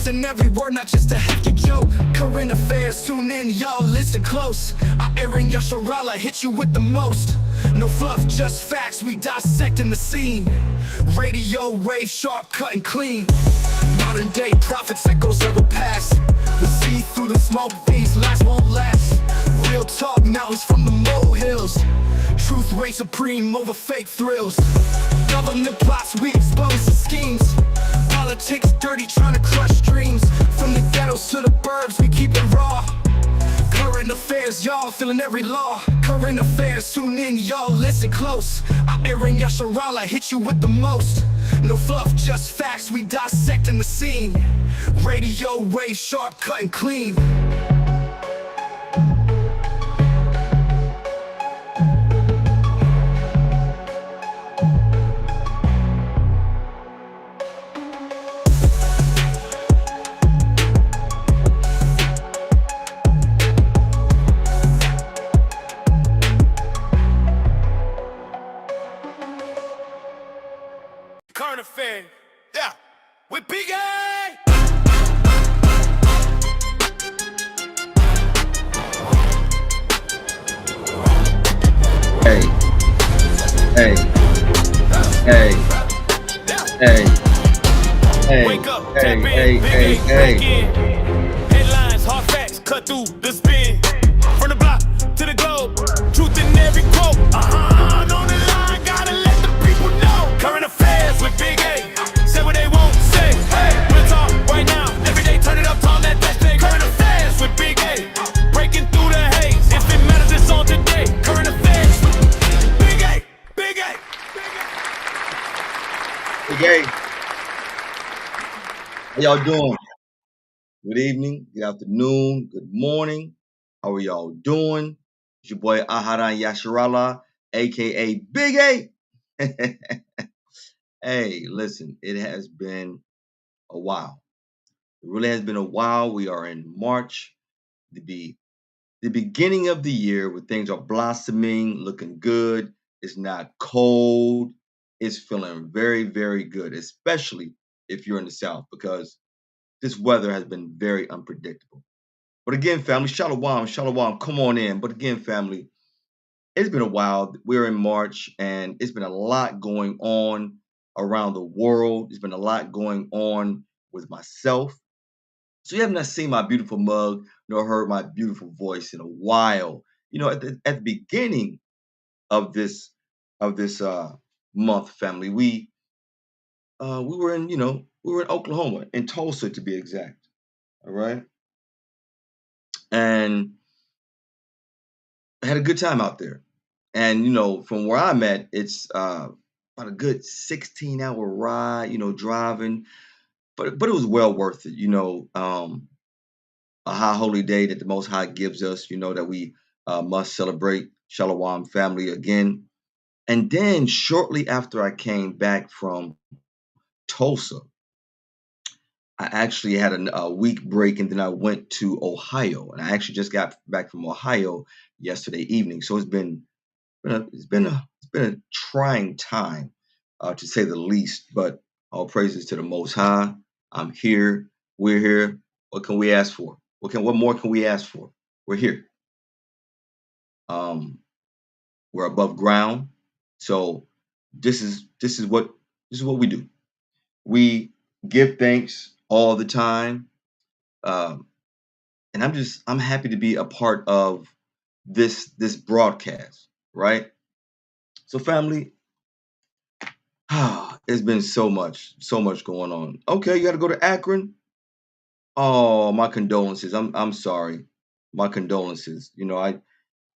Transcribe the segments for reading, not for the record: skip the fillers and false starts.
Listen every word, not just a hefty joke. Current affairs, tune in, y'all listen close. Aharon Yasharahla hit you with the most. No fluff, just facts, we dissecting the scene. Radio wave, sharp, cut and clean. Modern day prophets, echoes of the past. We see through the smoke, these lies won't last. Real talk, knowledge from the molehills. Truth reigns supreme over fake thrills. Government plots, we expose the schemes. Politics dirty, trying to crush dreams. From the ghettos to the burbs, we keep it raw. Current affairs, y'all feeling every law. Current affairs, tune in, y'all listen close. Aharon Yasharahla hit you with the most. No fluff, just facts, we dissecting the scene. Radio wave, sharp, cut and clean. Current affair, yeah, with Big A. Hey, hey, hey, hey, hey, Wake up, hey, tap in, hey, Big hey, A, break hey. in. Headlines, hard facts, cut through the spin. From the block to the globe, truth in every quote. On the line, gotta let the people know. Current affairs with Big A. Say what they won't say. Hey, we'll talk right now. Every day, turn it up, turn that day. Current affairs with Big A. Breaking through the haze. If it matters, it's on today. Current affairs with Big A. Big A. Big A. How y'all doing? Good evening, good afternoon, good morning. How are y'all doing? It's your boy Aharon Yasharahla, aka Big A. Hey, listen, it has been a while. It really has been a while. We are in March, the beginning of the year where things are blossoming, looking good. It's not cold. It's feeling very, very good, especially if you're in the South, because this weather has been very unpredictable. But again, family, shalom, shalom, come on in. But again, family, it's been a while. We're in March, and it's been a lot going on around the world. There's been a lot going on with myself. So you have not seen my beautiful mug nor heard my beautiful voice in a while. You know, at the beginning of this month, family, we were in Oklahoma, in Tulsa to be exact. All right, and I had a good time out there. And from where I'm at, it's about a good 16-hour ride. Driving, but it was well worth it. A high holy day that the Most High gives us. That we must celebrate. Shalom, family, again. And then shortly after I came back from Tulsa, I actually had a week break, and then I went to Ohio, and I actually just got back from Ohio yesterday evening. So it's been a trying time, to say the least. But all praises to the Most High. I'm here. We're here. What can we ask for? What more can we ask for? We're here. Um, we're above ground. So this is what we do. We give thanks all the time. Um, and I'm happy to be a part of this broadcast, right? So family, it's been so much going on. Okay, you got to go to Akron. Oh, my condolences. I'm sorry. My condolences.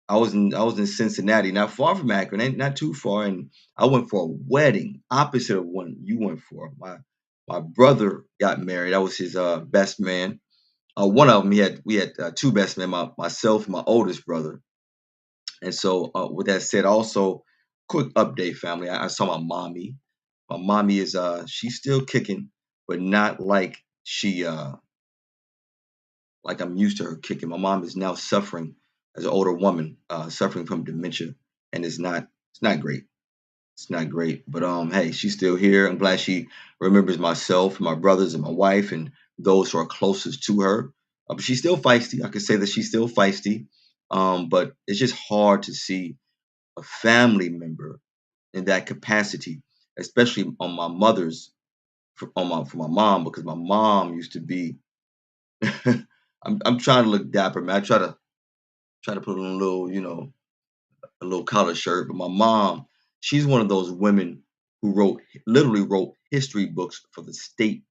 I was in Cincinnati, not far from Akron, ain't not too far, and I went for a wedding opposite of one you went for. My brother got married. I was his best man. One of them, we had two best men, myself and my oldest brother. And so, with that said, also quick update, family. I saw my mommy. My mommy is she's still kicking, but not like I'm used to her kicking. My mom is now suffering as an older woman, suffering from dementia, and it's not great. It's not great, but hey, she's still here. I'm glad she remembers myself, my brothers, and my wife, and those who are closest to her. But she's still feisty. I could say that she's still feisty. But it's just hard to see a family member in that capacity, especially on my mother's, for my mom, because my mom used to be. I'm trying to look dapper, man. I try to put on a little, a little collar shirt. But my mom, she's one of those women who literally wrote history books for the state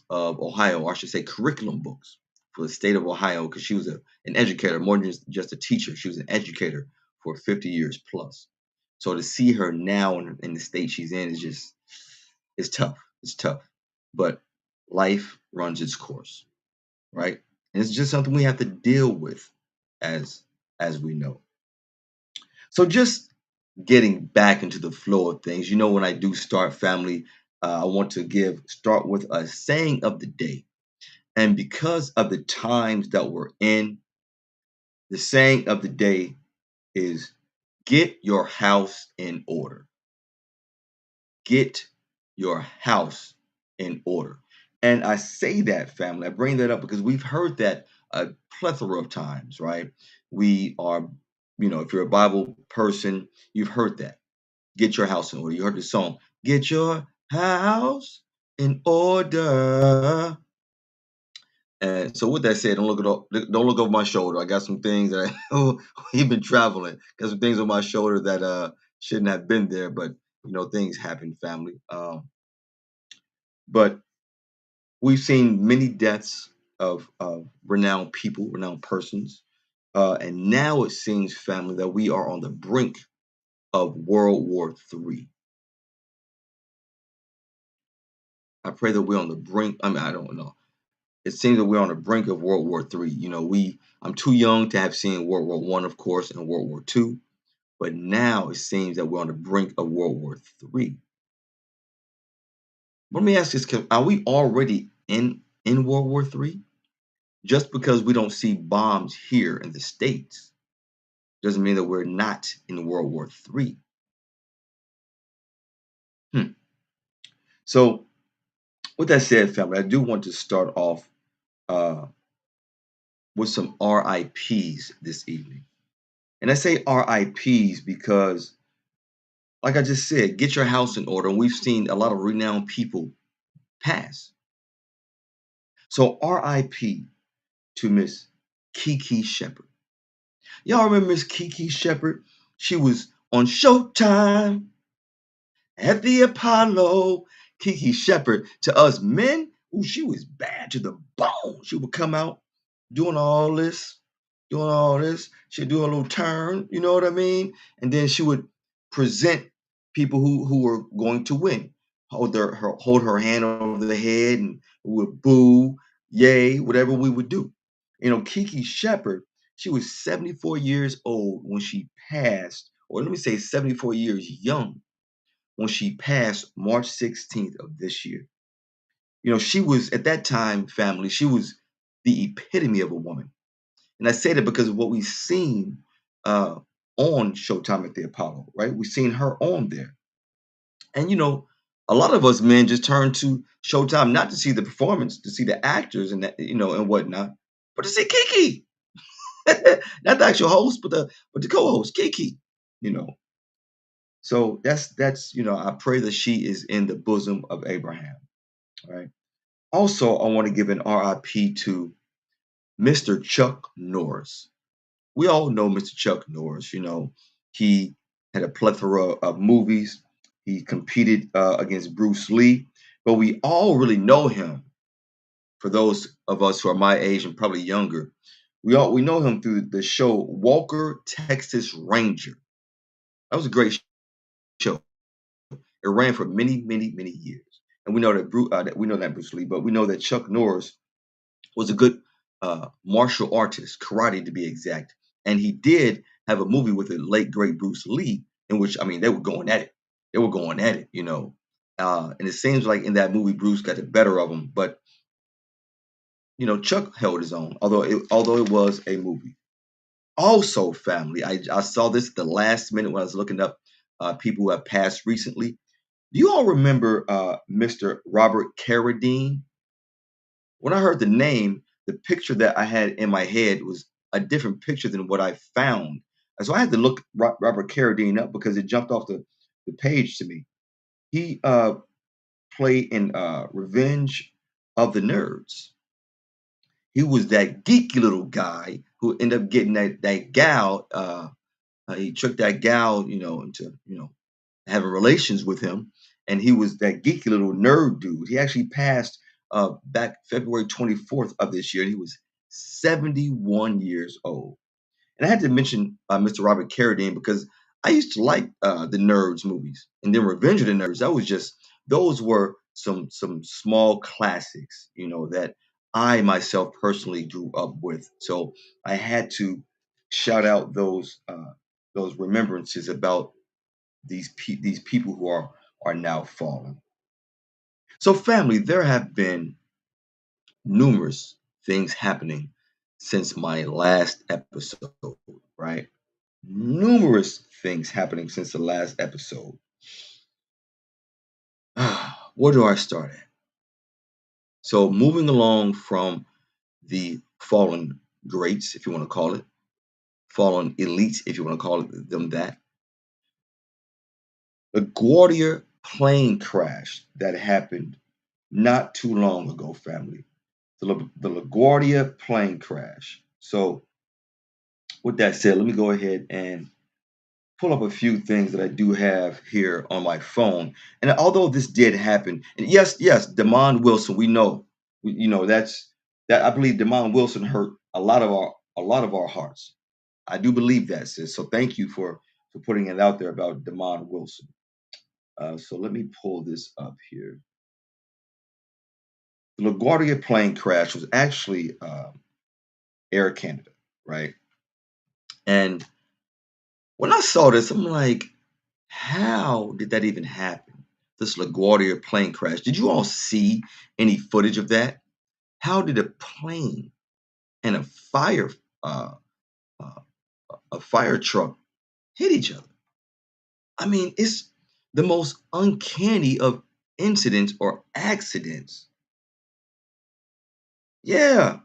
of Ohio, or I should say curriculum books for the state of Ohio, because she was an educator, more than just a teacher. She was an educator for 50 years plus. So to see her now in the state she's in is just, it's tough. It's tough. But life runs its course, right? And it's just something we have to deal with as we know. So just getting back into the flow of things, when I do start, family, I want to start with a saying of the day. And because of the times that we're in, the saying of the day is get your house in order. Get your house in order. And I say that, family, I bring that up because we've heard that a plethora of times, right? We are, if you're a Bible person, you've heard that. Get your house in order. You heard the song, Get Your House in Order. And so with that said, don't look over my shoulder. I got some things that we've been traveling. Got some things on my shoulder that shouldn't have been there, but things happen, family. But we've seen many deaths of renowned people, renowned persons. And now it seems, family, that we are on the brink of World War III. I pray that we're on the brink. I mean, I don't know. It seems that we're on the brink of World War III. I'm too young to have seen World War One, of course, and World War II. But now it seems that we're on the brink of World War III. Let me ask this: are we already in World War III? Just because we don't see bombs here in the States doesn't mean that we're not in World War III. Hmm. So, with that said, family, I do want to start off uh, with some RIPs this evening. And I say RIPs because, like I just said, get your house in order. And we've seen a lot of renowned people pass. So RIP to Miss Kiki Shepard. Y'all remember Miss Kiki Shepard? She was on Showtime at the Apollo. Kiki Shepard, to us men, ooh, she was bad to the bone. She would come out doing all this, She'd do a little turn, you know what I mean? And then she would present people who were going to win. Hold her hand over the head, and we would boo, yay, whatever we would do. Kiki Shepard, she was 74 years old when she passed, or let me say 74 years young when she passed March 16th of this year. She was, at that time, family, she was the epitome of a woman. And I say that because of what we've seen on Showtime at the Apollo, right? We've seen her on there. And, a lot of us men just turn to Showtime not to see the performance, to see the actors and that, and whatnot, but to see Kiki. Not the actual host, but the co-host, Kiki, you know. So that's I pray that she is in the bosom of Abraham. Right. Also, I want to give an RIP to Mr. Chuck Norris. We all know Mr. Chuck Norris. He had a plethora of movies. He competed against Bruce Lee, but we all really know him. For those of us who are my age and probably younger, we know him through the show Walker, Texas Ranger. That was a great show. It ran for many, many, many years. And we know that Bruce Lee, but we know that Chuck Norris was a good martial artist, karate to be exact. And he did have a movie with the late great Bruce Lee, in which they were going at it. They were going at it, and it seems like in that movie Bruce got the better of him, but Chuck held his own, although it was a movie. Also, family, I saw this at the last minute when I was looking up people who have passed recently. Do you all remember Mr. Robert Carradine? When I heard the name, the picture that I had in my head was a different picture than what I found. And so I had to look Robert Carradine up because it jumped off the page to me. He played in Revenge of the Nerds. He was that geeky little guy who ended up getting that gal. He tricked that gal, into having relations with him, and he was that geeky little nerd dude. He actually passed back February 24th of this year. And he was 71 years old. And I had to mention Mr. Robert Carradine because I used to like the Nerds movies, and then Revenge of the Nerds. Those were some small classics, that I myself personally grew up with. So I had to shout out those remembrances about these people who are now fallen. So, family, there have been numerous things happening since my last episode, right? Numerous things happening since the last episode. Where do I start at? So, moving along from the fallen greats, if you want to call it, fallen elites, if you want to call them that. The LaGuardia plane crash that happened not too long ago, family. The LaGuardia plane crash. So, with that said, let me go ahead and pull up a few things that I do have here on my phone. And although this did happen, and yes, Damon Wilson, we know, that I believe Damon Wilson hurt a lot of our hearts. I do believe that, sis. So thank you for putting it out there about Damon Wilson. So let me pull this up here. The LaGuardia plane crash was actually Air Canada, right? And when I saw this, I'm like, how did that even happen? This LaGuardia plane crash. Did you all see any footage of that? How did a plane and uh, uh, a fire truck hit each other? I mean, it's the most uncanny of incidents or accidents. Yeah,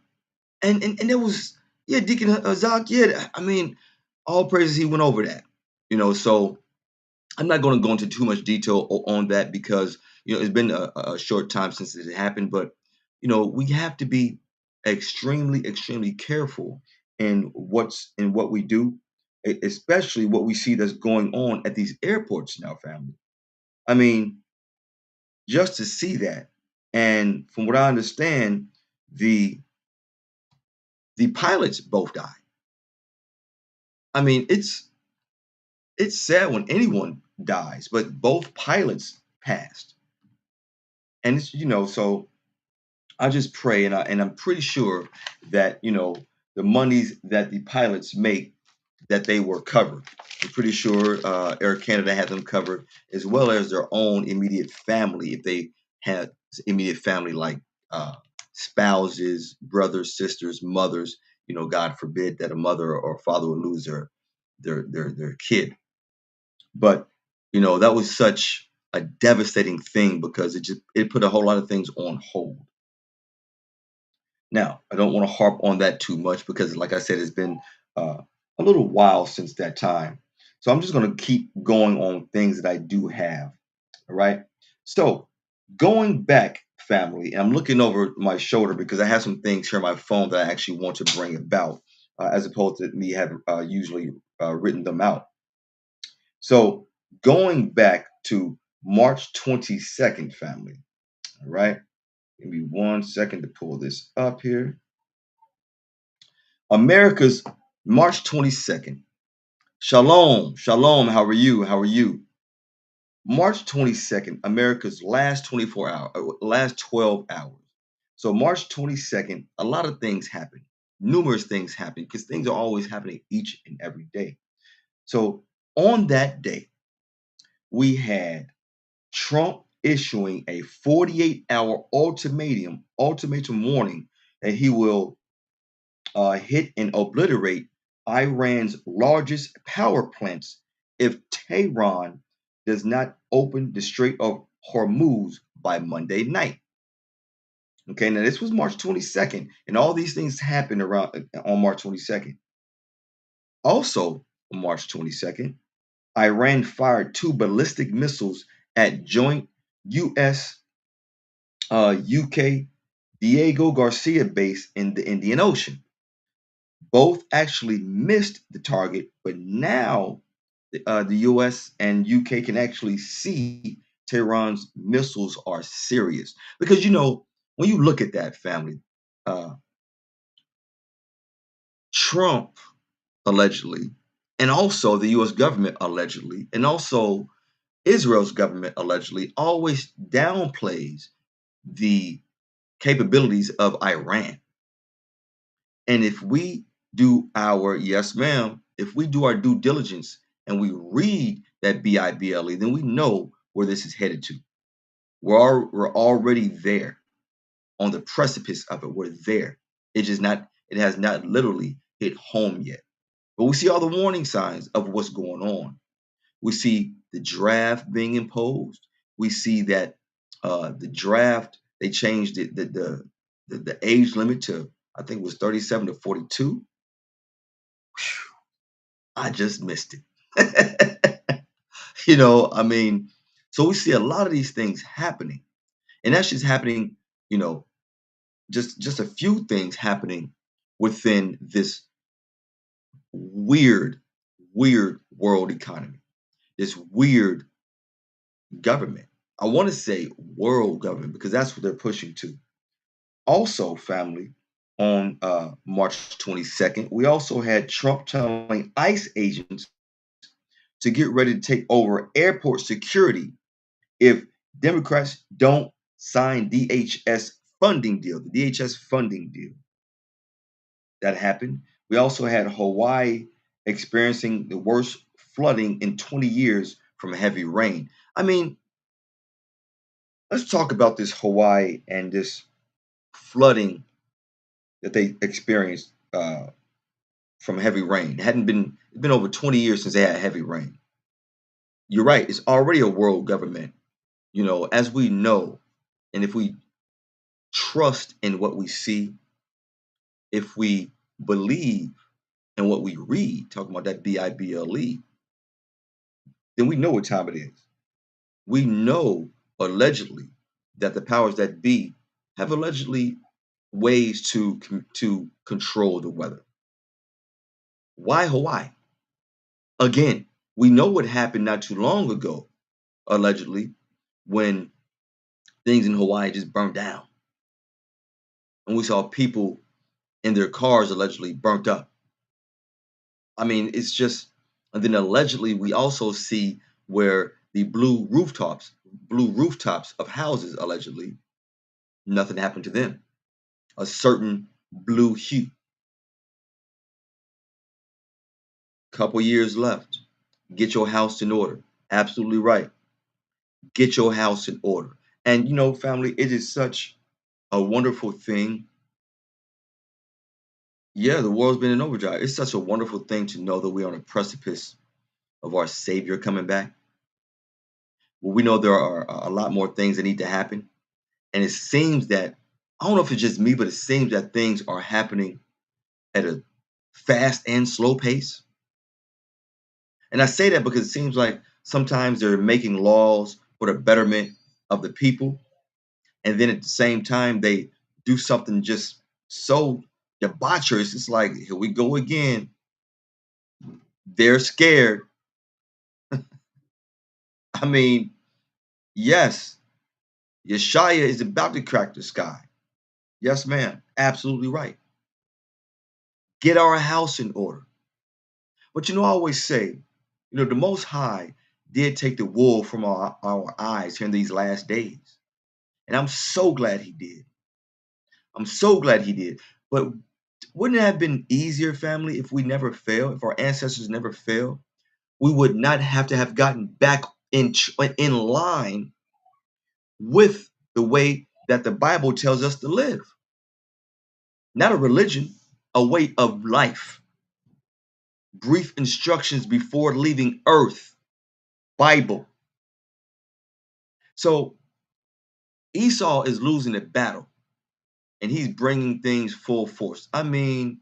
and there was, yeah, Deacon Azak. Yeah, I mean, all praises he went over that. So I'm not going to go into too much detail on that because it's been a short time since it happened, but we have to be extremely careful in what we do, especially what we see that's going on at these airports now, family. I mean, just to see that, and from what I understand, the the pilots both died. I mean, it's sad when anyone dies, but both pilots passed. And it's so I just pray, and I'm pretty sure that the monies that the pilots make, that they were covered. I'm pretty sure Air Canada had them covered, as well as their own immediate family, if they had immediate family like spouses, brothers, sisters, mothers. God forbid that a mother or father would lose their kid. But that was such a devastating thing because it put a whole lot of things on hold. Now, I don't want to harp on that too much because, like I said, it's been a little while since that time. So I'm just going to keep going on things that I do have. All right. So going back, family, and I'm looking over my shoulder because I have some things here on my phone that I actually want to bring about, as opposed to me having usually written them out. So going back to March 22nd, family. All right. Give me 1 second to pull this up here. America's March 22nd. Shalom, shalom. How are you? How are you? March 22nd, America's last 24 hours, last 12 hours. So March 22nd, a lot of things happen. Numerous things happen because things are always happening each and every day. So on that day, we had Trump issuing a 48-hour ultimatum warning that he will hit and obliterate Iran's largest power plants if Tehran does not open the Strait of Hormuz by Monday night. Okay, now this was March 22nd, and all these things happened around on March 22nd. Also, on March 22nd, Iran fired 2 ballistic missiles at joint U.S. UK Diego Garcia base in the Indian Ocean. Both actually missed the target, but now the US and UK can actually see Tehran's missiles are serious. Because, when you look at that, family, uh, Trump allegedly, and also the US government allegedly, and also Israel's government allegedly always downplays the capabilities of Iran. And if we do our, yes, ma'am, if we do our due diligence and we read that BIBLE, then we know where this is headed to. We're already there on the precipice of it. We're there. It has not literally hit home yet. But we see all the warning signs of what's going on. We see the draft being imposed. We see that the draft, they changed the age limit to, I think it was 37 to 42. I just missed it. I mean, so we see a lot of these things happening. And that's just happening, just a few things happening within this weird, weird world economy, this weird government. I want to say world government because that's what they're pushing to. Also, family, on March 22nd, we also had Trump telling ICE agents to get ready to take over airport security if Democrats don't sign DHS funding deal, the DHS funding deal. That happened. We also had Hawaii experiencing the worst flooding in 20 years from heavy rain. I mean, let's talk about this Hawaii and this flooding that they experienced from heavy rain. It's been over 20 years since they had heavy rain. You're right, it's already a world government. As we know, and if we trust in what we see, if we believe in what we read, talking about that BIBLE, then we know what time it is. We know allegedly that the powers that be have allegedly ways to control the weather. Why Hawaii? Again, we know what happened not too long ago, allegedly, when things in Hawaii just burned down. And we saw people in their cars allegedly burnt up. I mean, it's just, and then allegedly we also see where the blue rooftops of houses, allegedly, nothing happened to them. A certain blue hue. Couple years left. Get your house in order. Absolutely right. Get your house in order. And family, it is such a wonderful thing. Yeah, the world's been in overdrive. It's such a wonderful thing to know that we're on a precipice of our Savior coming back. Well, we know there are a lot more things that need to happen. And it seems that, I don't know if it's just me, but it seems that things are happening at a fast and slow pace. And I say that because it seems like sometimes they're making laws for the betterment of the people. And then at the same time, they do something just so debaucherous. It's like, here we go again. They're scared. I mean, yes, Yeshaya is about to crack the sky. Yes, ma'am. Absolutely right. Get our house in order. But I always say, the Most High did take the wool from our eyes here in these last days. And I'm so glad he did. I'm so glad he did. But wouldn't it have been easier, family, if we never failed, if our ancestors never failed? We would not have to have gotten back in line with the way that the Bible tells us to live. Not a religion, a way of life. Brief instructions before leaving earth. Bible. So Esau is losing the battle, and he's bringing things full force. I mean,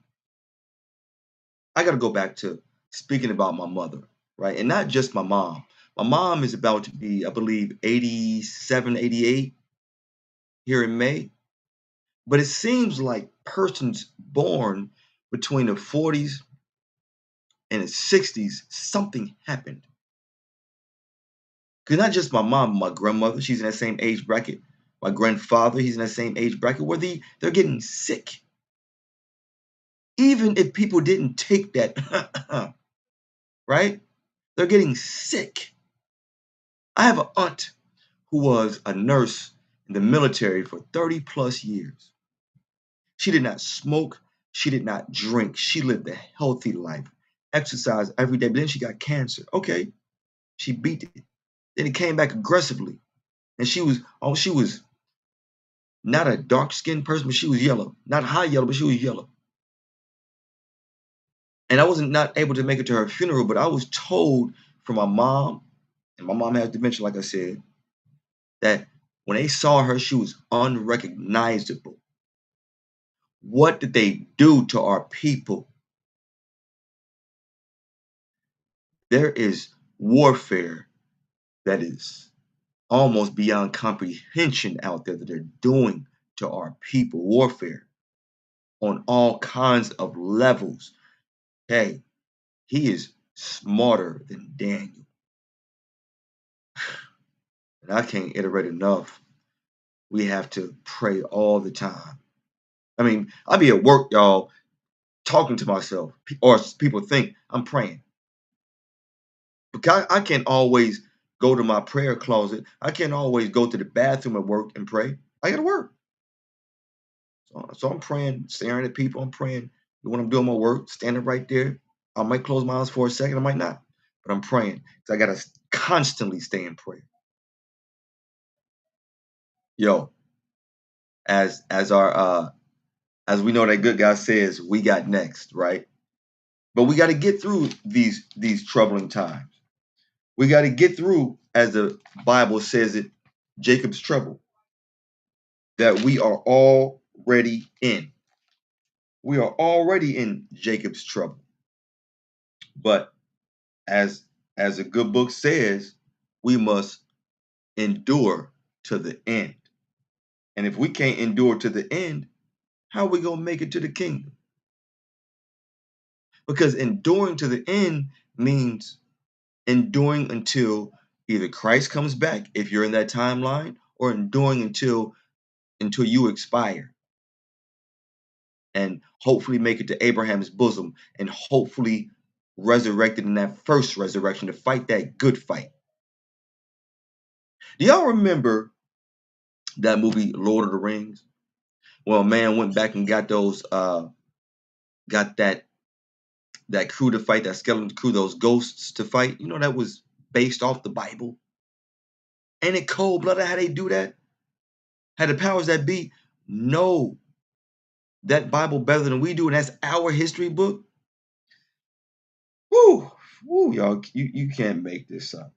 I got to go back to speaking about my mother, right? And not just my mom. My mom is about to be, I believe, 87, 88 here in May. But it seems like persons born between the 40s and the 60s, something happened. Because not just my mom, my grandmother, she's in that same age bracket. My grandfather, he's in that same age bracket where they're getting sick. Even if people didn't take that, right? They're getting sick. I have an aunt who was a nurse in the military for 30 plus years. She did not smoke. She did not drink. She lived a healthy life, exercised every day, but then she got cancer. Okay, she beat it. Then it came back aggressively. And she was not a dark-skinned person, but she was yellow. Not high yellow, but she was yellow. And I wasn't not able to make it to her funeral, but I was told from my mom, and my mom has dementia, like I said, that when they saw her, she was unrecognizable. What did they do to our people? There is warfare that is almost beyond comprehension out there that they're doing to our people. Warfare on all kinds of levels. Hey, he is smarter than Daniel. And I can't iterate enough. We have to pray all the time. I mean, I'll be at work, y'all, talking to myself, or people think I'm praying. Because I can't always go to my prayer closet. I can't always go to the bathroom at work and pray. I got to work. So I'm praying, staring at people. I'm praying when I'm doing my work, standing right there. I might close my eyes for a second. I might not. But I'm praying. So I got to constantly stay in prayer. Yo, as our as we know that good guy says, we got next, right? But we got to get through these troubling times. We got to get through, as the Bible says it, Jacob's trouble that we are already in. We are already in Jacob's trouble. But as a good book says, we must endure to the end. And if we can't endure to the end, how are we going to make it to the kingdom? Because enduring to the end means enduring until either Christ comes back, if you're in that timeline, or enduring until you expire and hopefully make it to Abraham's bosom and hopefully resurrected in that first resurrection to fight that good fight. Do y'all remember that movie Lord of the Rings? Well, a man went back and got those got that crew to fight, that skeleton crew, those ghosts to fight. You know, that was based off the Bible. Ain't it cold-blooded how they do that? How the powers that be know that Bible better than we do, and that's our history book. Woo, y'all, you can't make this up.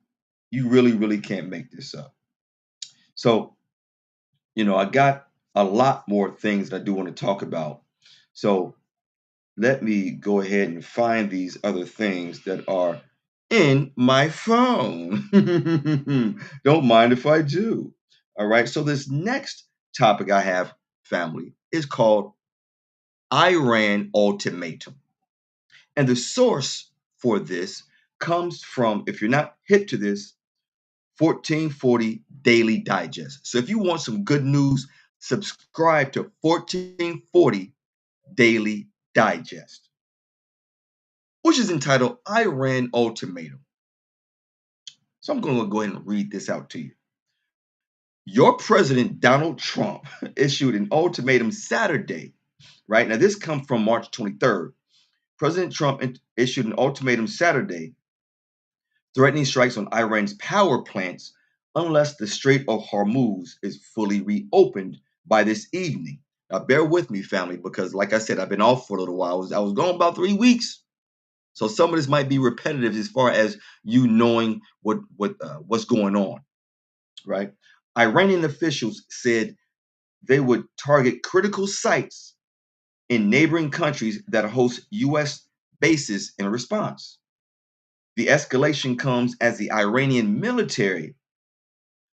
You really, really can't make this up. So, I got a lot more things that I do want to talk about. So let me go ahead and find these other things that are in my phone. Don't mind if I do. All right. So this next topic I have, family, is called Iran ultimatum. And the source for this comes from, if you're not hip to this, 1440 Daily Digest. So if you want some good news, subscribe to 1440 Daily Digest, which is entitled Iran Ultimatum. So I'm going to go ahead and read this out to you. Your president, Donald Trump, issued an ultimatum Saturday, right? Now, this comes from March 23rd. President Trump issued an ultimatum Saturday threatening strikes on Iran's power plants unless the Strait of Hormuz is fully reopened by this evening. Now, bear with me, family, because like I said, I've been off for a little while. I was gone about 3 weeks. So some of this might be repetitive as far as you knowing what's going on. right? Iranian officials said they would target critical sites in neighboring countries that host U.S. bases in response. The escalation comes as the Iranian military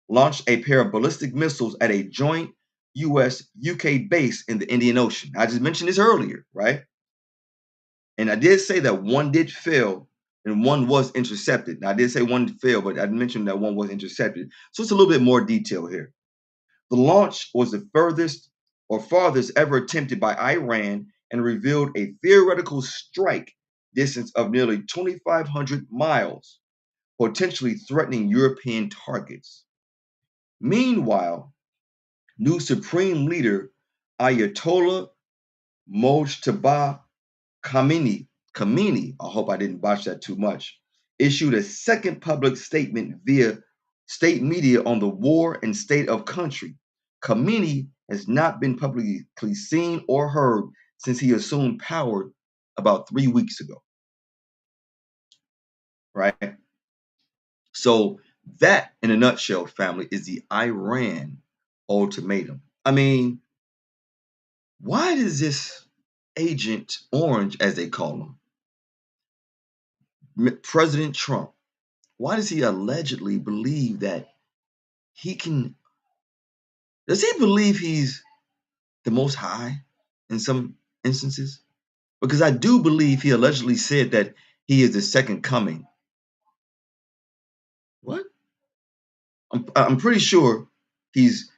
launched a pair of ballistic missiles at a joint US-UK base in the Indian Ocean. I just mentioned this earlier, right? And I did say that one did fail and one was intercepted. Now, I did say one failed, but I mentioned that one was intercepted. So it's a little bit more detail here. The launch was the furthest or farthest ever attempted by Iran and revealed a theoretical strike distance of nearly 2,500 miles, potentially threatening European targets. Meanwhile, new Supreme Leader Ayatollah Mojtaba Khamenei, I hope I didn't botch that too much, issued a second public statement via state media on the war and state of country. Khamenei has not been publicly seen or heard since he assumed power about 3 weeks ago, right? So that, in a nutshell, family, is the Iran ultimatum. I mean, why does this Agent Orange, as they call him, President Trump, why does he allegedly believe that he can? Does he believe he's the Most High in some instances? Because I do believe he allegedly said that he is the second coming. What? I'm pretty sure he's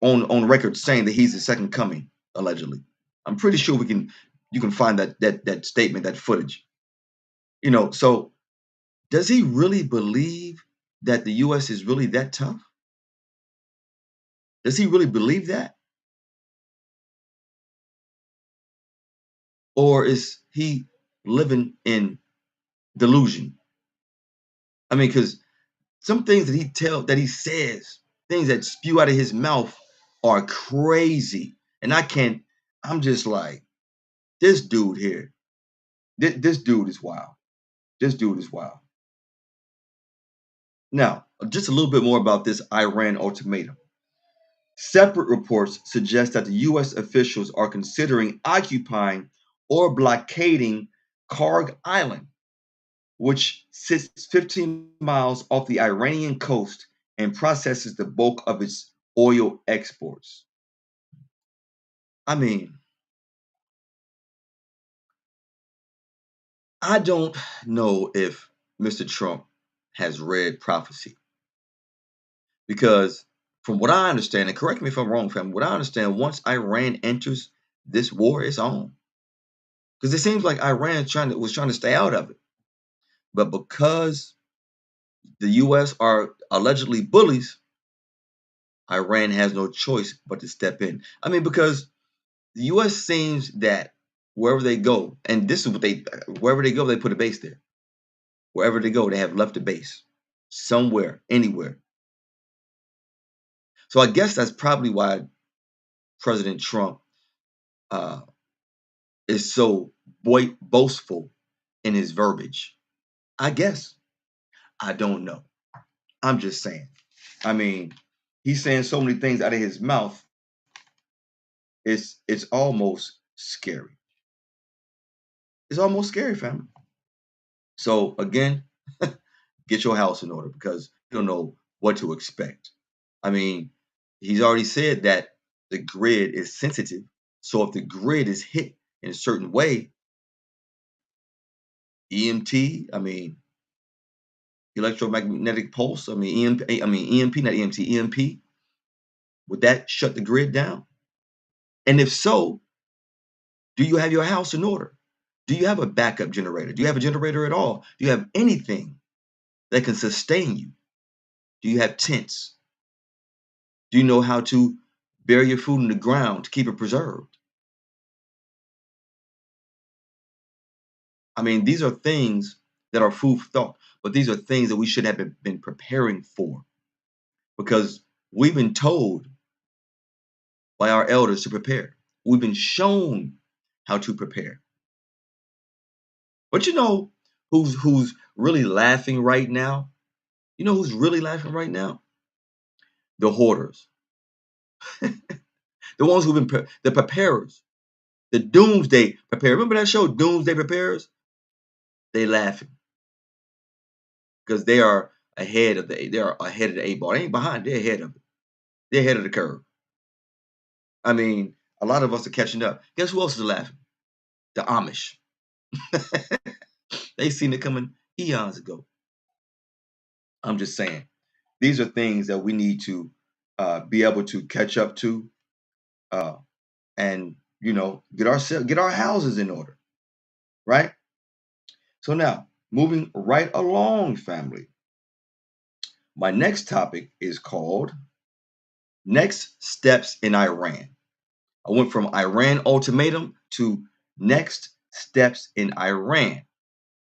on record saying that he's the second coming, allegedly. I'm pretty sure you can find that statement, that footage. So does he really believe that the US is really that tough? Does he really believe that? Or is he living in delusion? I mean, because some things that he says, things that spew out of his mouth are crazy. And I'm just like, this dude here, this dude is wild. This dude is wild. Now, just a little bit more about this Iran ultimatum. Separate reports suggest that the U.S. officials are considering occupying or blockading Karg Island, which sits 15 miles off the Iranian coast and processes the bulk of its oil exports. I mean, I don't know if Mr. Trump has read prophecy, because from what I understand, and correct me if I'm wrong, family, what I understand, once Iran enters this war, it's on. Because it seems like Iran was trying to stay out of it. But because the US are allegedly bullies, Iran has no choice but to step in. I mean, because the US seems that wherever they go, and this is wherever they go, they put a base there. Wherever they go, they have left a base. Somewhere, anywhere. So I guess that's probably why President Trump is so boastful in his verbiage. I guess. I don't know. I'm just saying. I mean, he's saying so many things out of his mouth. It's almost scary. It's almost scary, family. So again, get your house in order, because you don't know what to expect. I mean, he's already said that the grid is sensitive. So if the grid is hit in a certain way, EMT, I mean, electromagnetic pulse, I mean, EMP, not EMT, EMP, would that shut the grid down? And if so, do you have your house in order? Do you have a backup generator? Do you have a generator at all? Do you have anything that can sustain you? Do you have tents? Do you know how to bury your food in the ground to keep it preserved? I mean, these are things that are food for thought, but these are things that we should have been preparing for, because we've been told by our elders to prepare. We've been shown how to prepare. But you know who's really laughing right now? You know who's really laughing right now? the hoarders, the ones who've been the preparers, the doomsday preparers. Remember that show, Doomsday Preparers? They laughing because they are ahead of the eight ball. They ain't behind, they're ahead of it. They're ahead of the curve. I mean, a lot of us are catching up. Guess who else is laughing? The Amish. They seen it coming eons ago. I'm just saying, these are things that we need to be able to catch up to, and get our houses in order, right? So now, moving right along, family. My next topic is called Next Steps in Iran. I went from Iran ultimatum to Next Steps in Iran.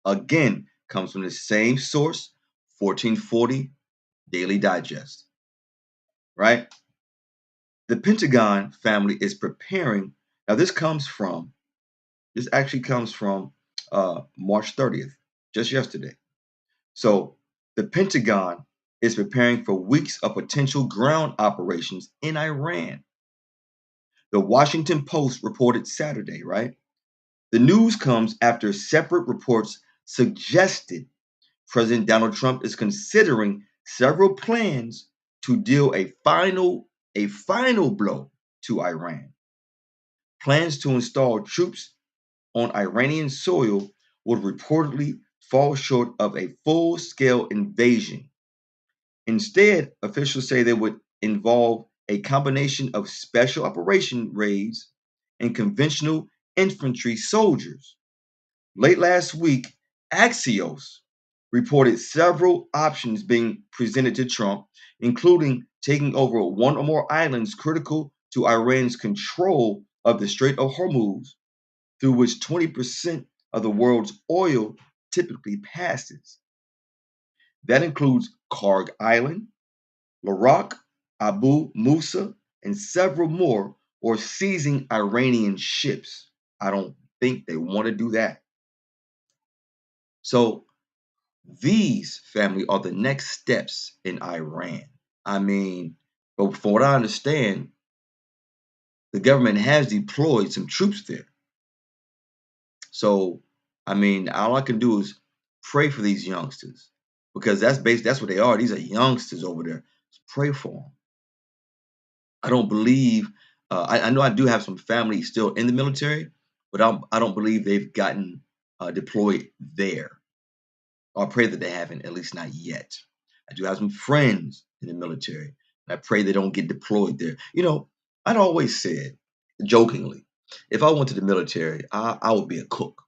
Again, comes from the same source, 1440 Daily Digest, right? The Pentagon family is preparing. Now, this actually comes from March 30th, just yesterday. So the Pentagon is preparing for weeks of potential ground operations in Iran. The Washington Post reported Saturday, right? The news comes after separate reports suggested President Donald Trump is considering several plans to deal a final blow to Iran. Plans to install troops on Iranian soil would reportedly fall short of a full-scale invasion. Instead, officials say they would involve a combination of special operation raids and conventional infantry soldiers. Late last week, Axios reported several options being presented to Trump, including taking over one or more islands critical to Iran's control of the Strait of Hormuz, through which 20% of the world's oil typically passes. That includes Karg Island, Larak, Abu Musa, and several more, or seizing Iranian ships. I don't think they want to do that. So these, family, are the next steps in Iran. I mean, but from what I understand, the government has deployed some troops there. So, I mean, all I can do is pray for these youngsters, because that's what they are. These are youngsters over there. Just pray for them. I don't believe. I know I do have some family still in the military, but I don't believe they've gotten deployed there. Or I pray that they haven't, at least not yet. I do have some friends in the military, and I pray they don't get deployed there. I'd always said, jokingly, if I went to the military, I would be a cook.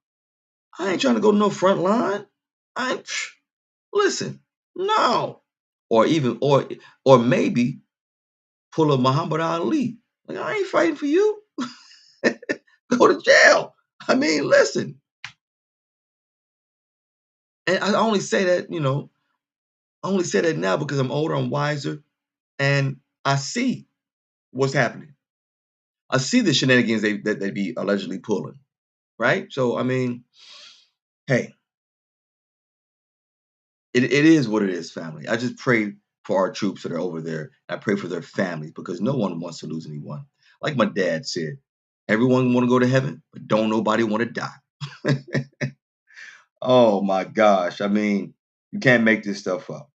I ain't trying to go to no front line. Listen, no. Or maybe pull a Muhammad Ali. Like, I ain't fighting for you. Go to jail. I mean, listen. And I only say that, I only say that now because I'm older, I'm wiser, and I see what's happening. I see the shenanigans that they be allegedly pulling, right? So, I mean, hey, it is what it is, family. I just pray for our troops that are over there. I pray for their families, because no one wants to lose anyone. Like my dad said, everyone want to go to heaven, but don't nobody want to die. Oh my gosh. I mean, you can't make this stuff up.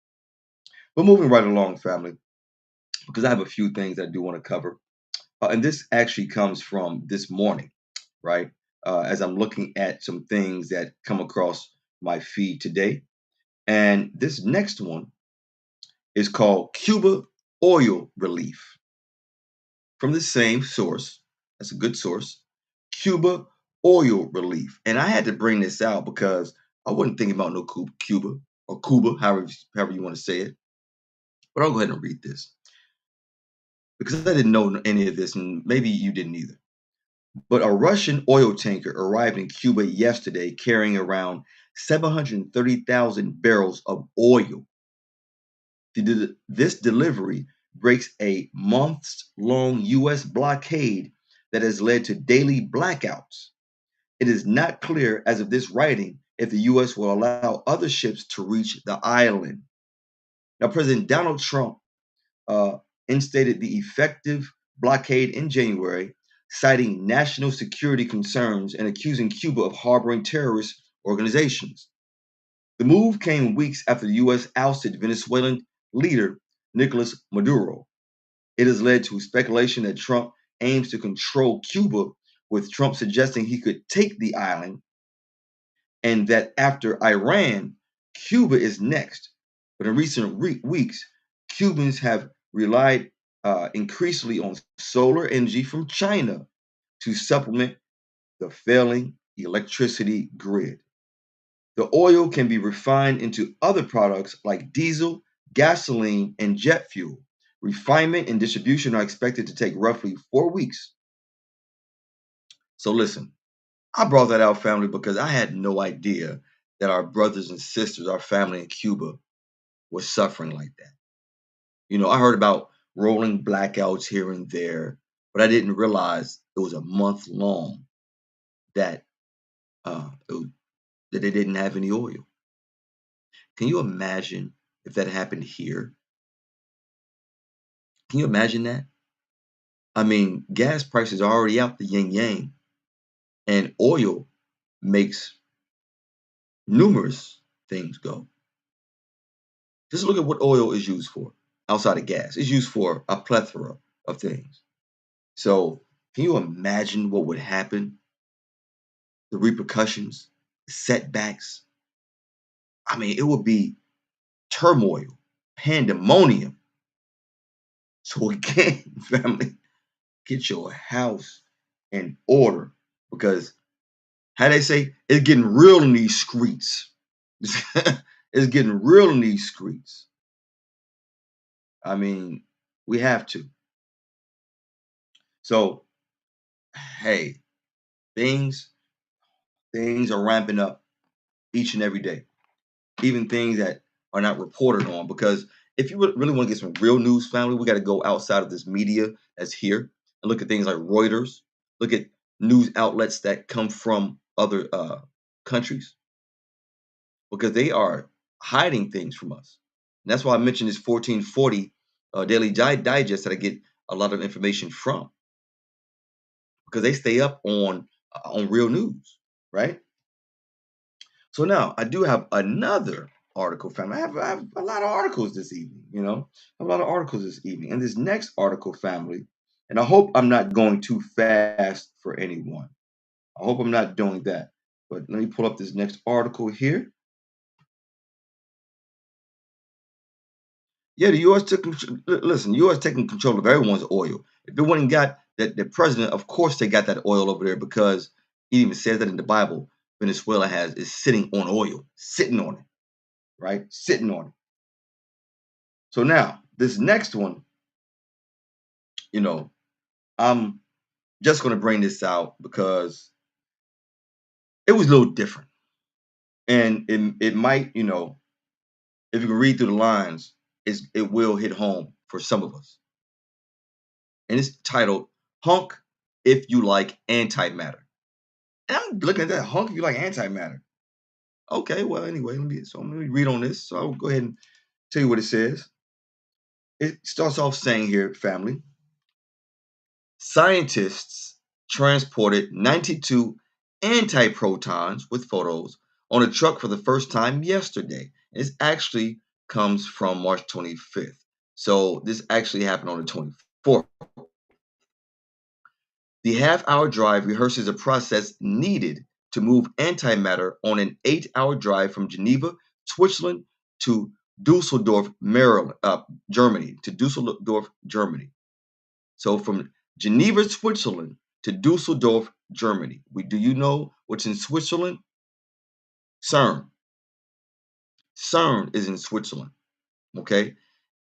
But moving right along, family, because I have a few things I do want to cover. And this actually comes from this morning, right? As I'm looking at some things that come across my feed today. And this next one is called Cuba Oil Relief. From the same source, that's a good source, Cuba Oil Relief. And I had to bring this out because I wasn't thinking about no Cuba or Cuba, however you want to say it. But I'll go ahead and read this, because I didn't know any of this, and maybe you didn't either. But a Russian oil tanker arrived in Cuba yesterday carrying around 730,000 barrels of oil. This delivery breaks a months-long U.S. blockade that has led to daily blackouts. It is not clear as of this writing if the U.S. will allow other ships to reach the island. Now, President Donald Trump instated the effective blockade in January, citing national security concerns and accusing Cuba of harboring terrorist organizations. The move came weeks after the U.S. ousted Venezuelan leader Nicolas Maduro. It has led to speculation that Trump aims to control Cuba, with Trump suggesting he could take the island, and that after Iran, Cuba is next. But in recent weeks, Cubans have relied increasingly on solar energy from China to supplement the failing electricity grid. The oil can be refined into other products like diesel, gasoline, and jet fuel. Refinement and distribution are expected to take roughly 4 weeks. So listen, I brought that out, family, because I had no idea that our brothers and sisters, our family in Cuba, was suffering like that. You know, I heard about rolling blackouts here and there, but I didn't realize it was a month long that that they didn't have any oil. Can you imagine if that happened here? Can you imagine that? I mean, gas prices are already out the yin yang, and oil makes numerous things go. Just look at what oil is used for outside of gas. It's used for a plethora of things. So, can you imagine what would happen? The repercussions, the setbacks. I mean, it would be turmoil, pandemonium. So, again, family, get your house in order, because how they say, it's getting real in these streets. It's getting real in these streets. I mean, we have to. So, hey, things things are ramping up each and every day, even things that are not reported on. Because if you really want to get some real news, family, we got to go outside of this media that's here and look at things like Reuters, look at news outlets that come from other countries, because they are hiding things from us. And that's why I mentioned this 1440 Daily Digest that I get a lot of information from, because they stay up on real news, right? So now I do have another article, family. I have a lot of articles this evening, a lot of articles this evening. And this next article, family, and I hope I'm not going too fast for anyone. I hope I'm not doing that. But let me pull up this next article here. Yeah, the U.S. listen, the U.S. taking control of everyone's oil. If it wouldn't got that, the president, of course they got that oil over there, because it even says that in the Bible. Venezuela is sitting on oil, sitting on it, right? Sitting on it. So now, this next one, I'm just going to bring this out because it was a little different. And it might, if you can read through the lines, it will hit home for some of us. And it's titled, Hunk If You Like Antimatter. And I'm looking at that, hunk if you like antimatter. Okay, well, anyway, let me read on this. So I'll go ahead and tell you what it says. It starts off saying here, family, scientists transported 92 antiprotons with photos on a truck for the first time yesterday. This actually comes from March 25th. So this actually happened on the 24th. The half-hour drive rehearses a process needed to move antimatter on an 8-hour drive from Geneva, Switzerland to Dusseldorf, Maryland, Germany, to Dusseldorf, Germany. So from Geneva, Switzerland to Dusseldorf, Germany. Do you know what's in Switzerland? CERN. CERN is in Switzerland. Okay?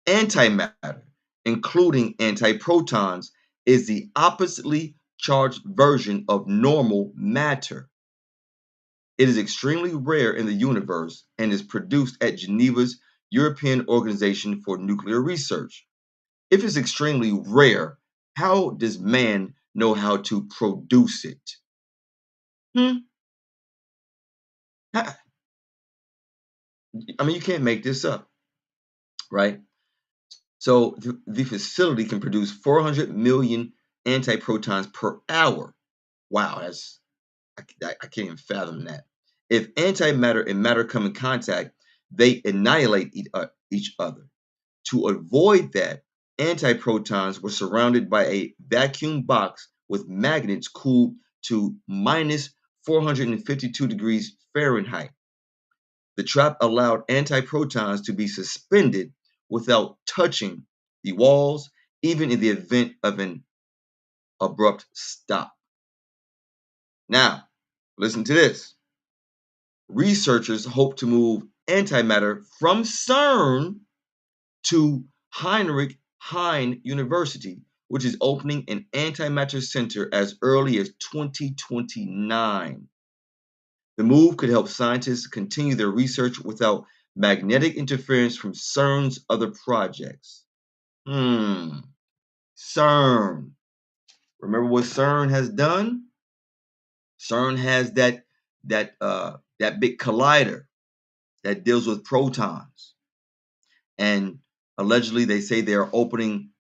Antimatter, including antiprotons, is the oppositely charged version of normal matter. It is extremely rare in the universe and is produced at Geneva's European Organization for Nuclear Research. If it's extremely rare, how does man know how to produce it? I mean, you can't make this up, right? So the facility can produce 400 million antiprotons per hour. Wow, I can't even fathom that. If antimatter and matter come in contact, they annihilate each other. To avoid that, antiprotons were surrounded by a vacuum box with magnets cooled to minus 452 degrees Fahrenheit. The trap allowed antiprotons to be suspended without touching the walls, even in the event of an abrupt stop. Now, listen to this. Researchers hope to move antimatter from CERN to Heinrich Heine University, which is opening an antimatter center as early as 2029. The move could help scientists continue their research without magnetic interference from CERN's other projects. CERN. Remember what CERN has done? CERN has that big collider that deals with protons. And allegedly they say they're opening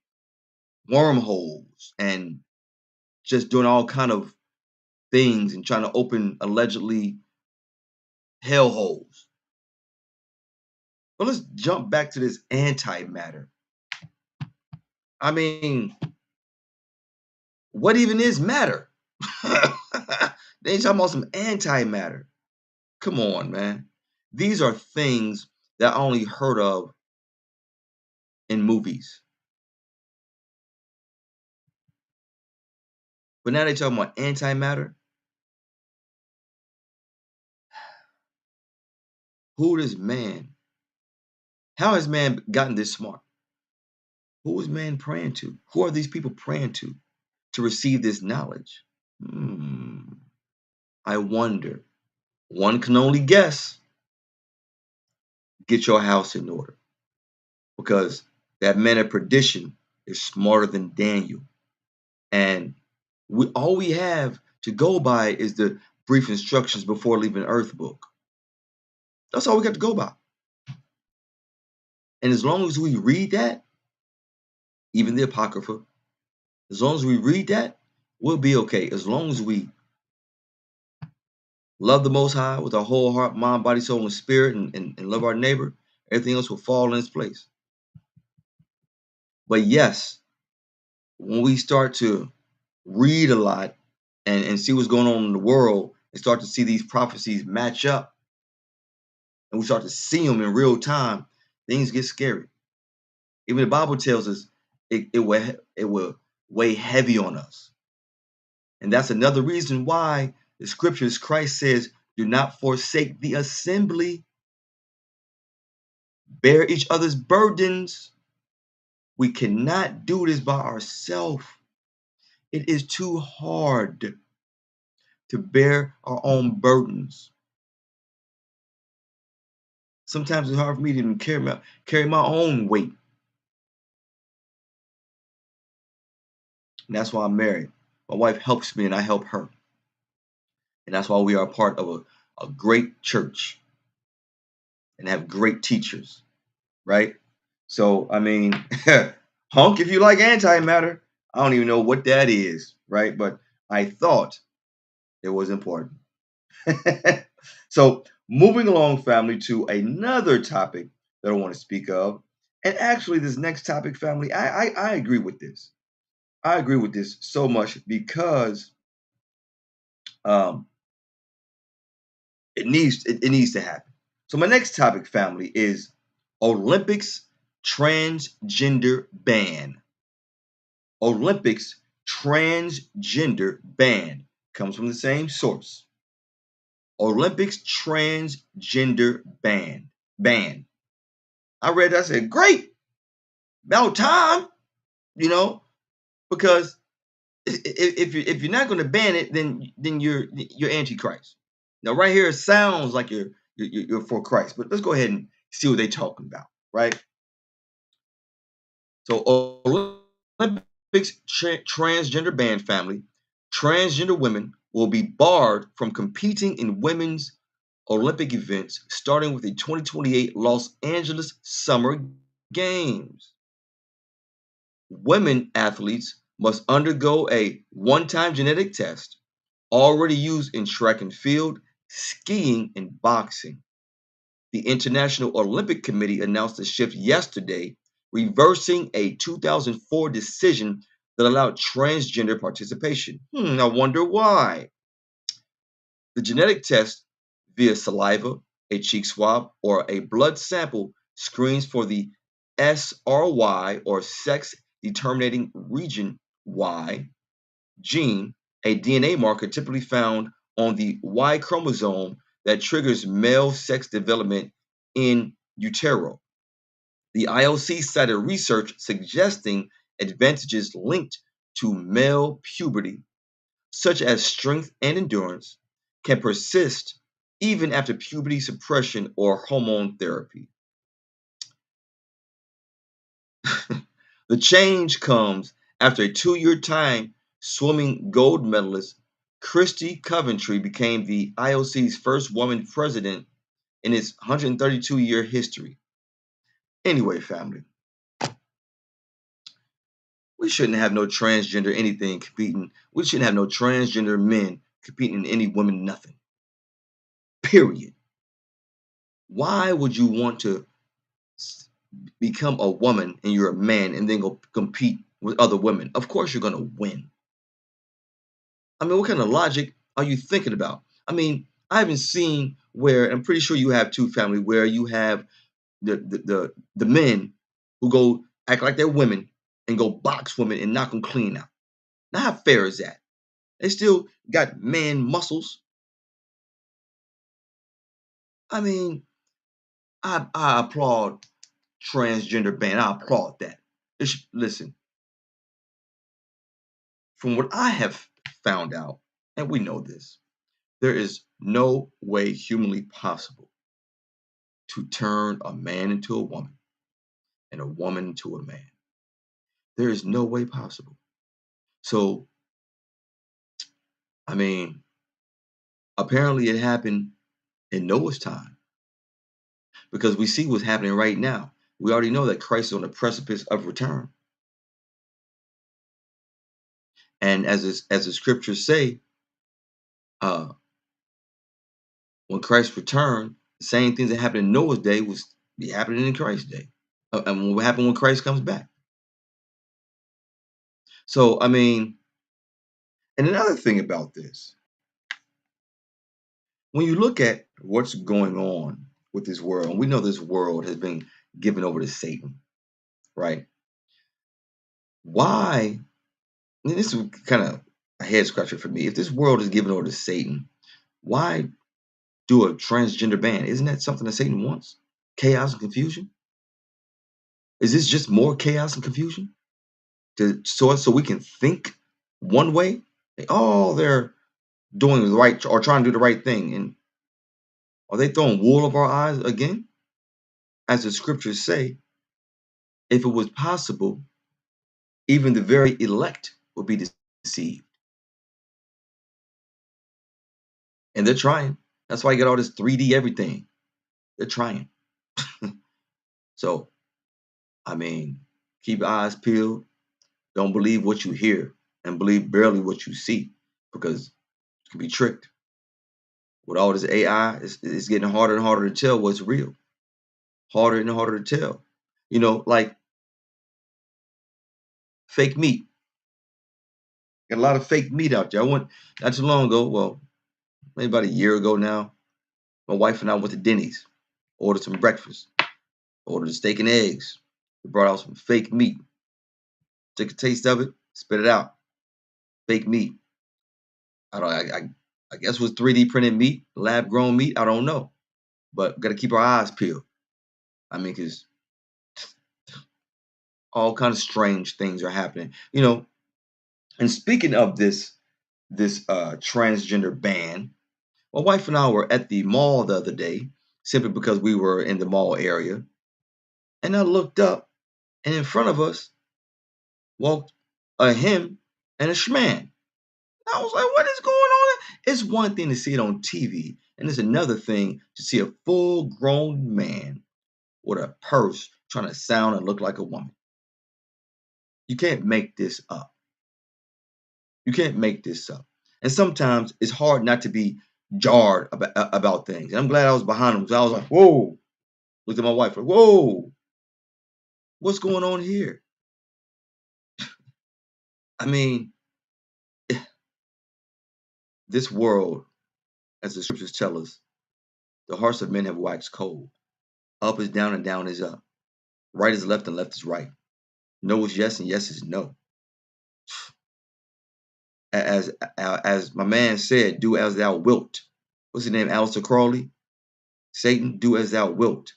wormholes and just doing all kind of things and trying to open allegedly hellholes. But let's jump back to this antimatter. I mean, what even is matter? They ain't talking about some antimatter. Come on, man. These are things that I only heard of in movies. But now they talking about antimatter. Who is man? How has man gotten this smart? Who is man praying to? Who are these people praying to receive this knowledge? I wonder. One can only guess. Get your house in order. Because that man of perdition is smarter than Daniel. And all we have to go by is the brief instructions before leaving Earth book. That's all we got to go by. And as long as we read that, even the Apocrypha, as long as we read that, we'll be okay. As long as we love the Most High with our whole heart, mind, body, soul, and spirit, and love our neighbor, everything else will fall in its place. But yes, when we start to read a lot and see what's going on in the world and start to see these prophecies match up, and we start to see them in real time, things get scary. Even the Bible tells us it will weigh heavy on us. And that's another reason why the scriptures, Christ says, do not forsake the assembly. Bear each other's burdens. We cannot do this by ourselves. It is too hard to bear our own burdens. Sometimes it's hard for me to even carry my own weight. And that's why I'm married. My wife helps me and I help her. And that's why we are a part of a great church and have great teachers, right? So, I mean, honk if you like antimatter. I don't even know what that is, right? But I thought it was important. So, moving along, family, to another topic that I want to speak of. And actually, this next topic, family, I agree with this. I agree with this so much because it needs to happen. So my next topic, family, is Olympics transgender ban. Olympics transgender ban comes from the same source. Olympics transgender ban. I read that, I said, great, about time, because if you're not going to ban it, then you're antichrist. Now, right here, it sounds like you're for Christ, but let's go ahead and see what they're talking about, right? So, Olympics transgender ban, family. Transgender women will be barred from competing in women's Olympic events starting with the 2028 Los Angeles Summer Games. women athletes must undergo a one-time genetic test already used in track and field, skiing, and boxing. The International Olympic Committee announced the shift yesterday, reversing a 2004 decision that allowed transgender participation. I wonder why. The genetic test via saliva, a cheek swab, or a blood sample screens for the SRY or sex determining region Y gene, a DNA marker typically found on the Y chromosome that triggers male sex development in utero. The IOC cited research suggesting advantages linked to male puberty, such as strength and endurance, can persist even after puberty suppression or hormone therapy. The change comes after a 2-year time swimming gold medalist Christy Coventry became the IOC's first woman president in its 132-year history. Anyway, family, we shouldn't have no transgender anything competing. We shouldn't have no transgender men competing in any women nothing. Period. Why would you want to become a woman and you're a man and then go compete with other women? Of course you're going to win. I mean, what kind of logic are you thinking about? I mean, I haven't seen where, I'm pretty sure you have too, family, where you have the men who go act like they're women and go box women and knock them clean out. Now, how fair is that? They still got man muscles. I mean, I applaud transgender ban. I applaud that. Listen, from what I have found out, and we know this, there is no way humanly possible to turn a man into a woman and a woman into a man. There is no way possible. So, I mean, apparently it happened in Noah's time because we see what's happening right now. We already know that Christ is on the precipice of return. And as the scriptures say, when Christ returned, the same things that happened in Noah's day was be happening in Christ's day. And what happened when Christ comes back? So, I mean, and another thing about this, when you look at what's going on with this world, and we know this world has been given over to Satan, right? Why? And this is kind of a head scratcher for me. If this world is given over to Satan, why do a transgender ban? Isn't that something that Satan wants? Chaos and confusion? Is this just more chaos and confusion? So we can think one way? Oh, they're doing the right or trying to do the right thing. And are they throwing wool over our eyes again? As the scriptures say, if it was possible, even the very elect would be deceived. And they're trying. That's why you get all this 3D everything. They're trying. So, I mean, keep your eyes peeled. Don't believe what you hear and believe barely what you see because you can be tricked. With all this AI, it's getting harder and harder to tell what's real. Harder and harder to tell. You know, like fake meat. Got a lot of fake meat out there. I went not too long ago, well, maybe about a year ago now. My wife and I went to Denny's, ordered some breakfast, ordered a steak and eggs. We brought out some fake meat. Took a taste of it, spit it out. Fake meat. I guess it was 3D printed meat, lab grown meat. I don't know, but got to keep our eyes peeled. I mean, because all kinds of strange things are happening. You know, and speaking of this transgender ban, my wife and I were at the mall the other day simply because we were in the mall area, and I looked up, and in front of us walked a him and a shman. I was like, what is going on? It's one thing to see it on TV, and it's another thing to see a full-grown man with a purse trying to sound and look like a woman. You can't make this up. You can't make this up. And sometimes it's hard not to be jarred about things. And I'm glad I was behind them because I was like, whoa. Looked at my wife like, whoa, what's going on here? I mean, this world, as the scriptures tell us, the hearts of men have waxed cold. Up is down and down is up. Right is left and left is right. No is yes and yes is no. As my man said, do as thou wilt. What's his name? Aleister Crowley? Satan, do as thou wilt.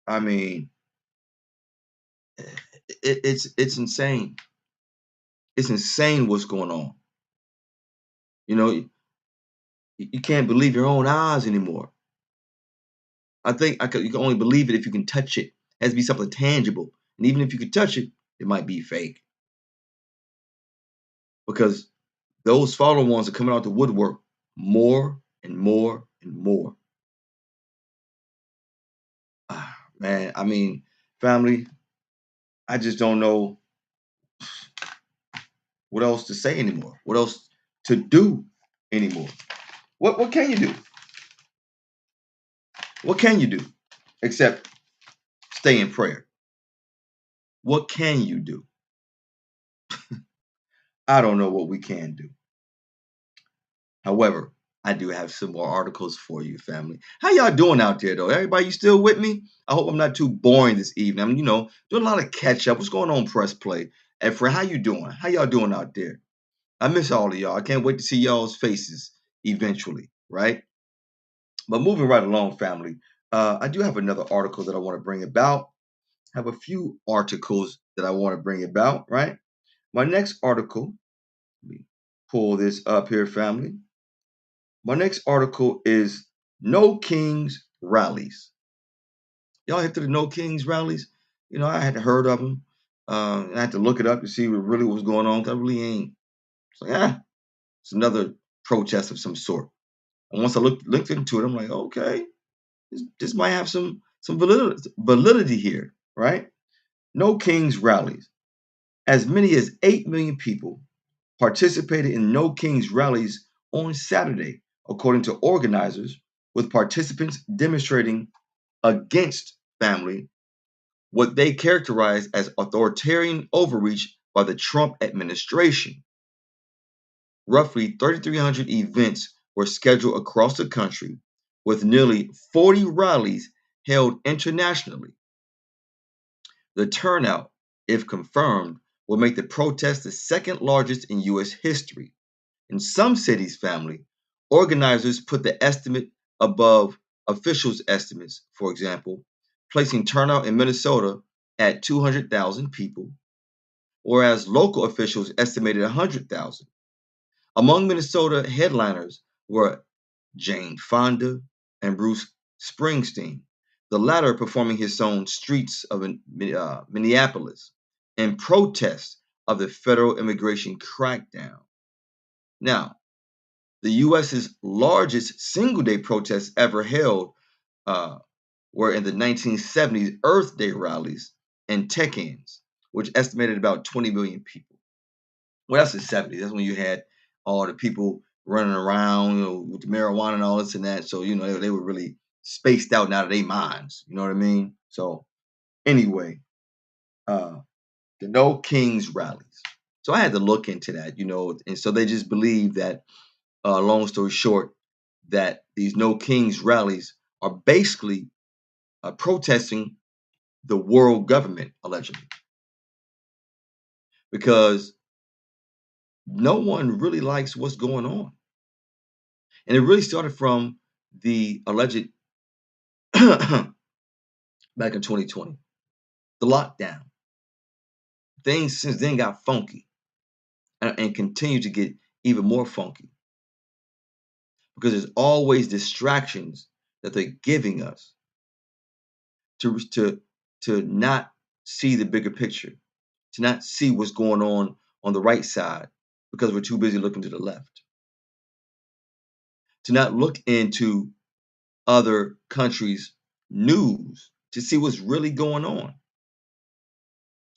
I mean, it's insane. It's insane what's going on. You know, you can't believe your own eyes anymore. I think you can only believe it if you can touch it. It has to be something tangible. And even if you could touch it, it might be fake. Because those fallen ones are coming out the woodwork more and more and more. Man, I mean, family, I just don't know what else to say anymore. What else to do anymore? What can you do? What can you do except stay in prayer? What can you do? I don't know what we can do. However, I do have some more articles for you, family. How y'all doing out there, though? Everybody, you still with me? I hope I'm not too boring this evening. I'm, doing a lot of catch up. What's going on, Press Play? And friend, how you doing? How y'all doing out there? I miss all of y'all. I can't wait to see y'all's faces eventually, right? But moving right along, family, I do have another article that I want to bring about. I have a few articles that I want to bring about, right? My next article, let me pull this up here, family. My next article is No Kings Rallies. Y'all hit to the No Kings Rallies? I hadn't heard of them. I had to look it up to see what really was going on. I really ain't. It's like, it's another protest of some sort. And once I looked into it, I'm like, okay, this might have some validity here, right? No Kings Rallies. As many as 8 million people participated in No Kings Rallies on Saturday, according to organizers, with participants demonstrating against family, what they characterize as authoritarian overreach by the Trump administration. Roughly 3,300 events were scheduled across the country, with nearly 40 rallies held internationally. The turnout, if confirmed, will make the protest the second largest in U.S. history. In some cities, family, organizers put the estimate above officials' estimates, for example, placing turnout in Minnesota at 200,000 people, whereas local officials estimated 100,000. Among Minnesota headliners were Jane Fonda and Bruce Springsteen, the latter performing his song Streets of Minneapolis in protest of the federal immigration crackdown. Now, the U.S.'s largest single-day protests ever held were in the 1970s Earth Day rallies and Tech-ins, which estimated about 20 million people. Well, that's the 70s. That's when you had all the people running around, with the marijuana and all this and that. So, they were really spaced out and out of their minds. You know what I mean? So, anyway, the No Kings rallies. So I had to look into that, and so they just believe that, long story short, that these No Kings rallies are basically protesting the world government, allegedly. Because no one really likes what's going on. And it really started from the alleged back in 2020, the lockdown. Things since then got funky and continue to get even more funky because there's always distractions that they're giving us to not see the bigger picture, to not see what's going on the right side because we're too busy looking to the left, to not look into other countries' news to see what's really going on.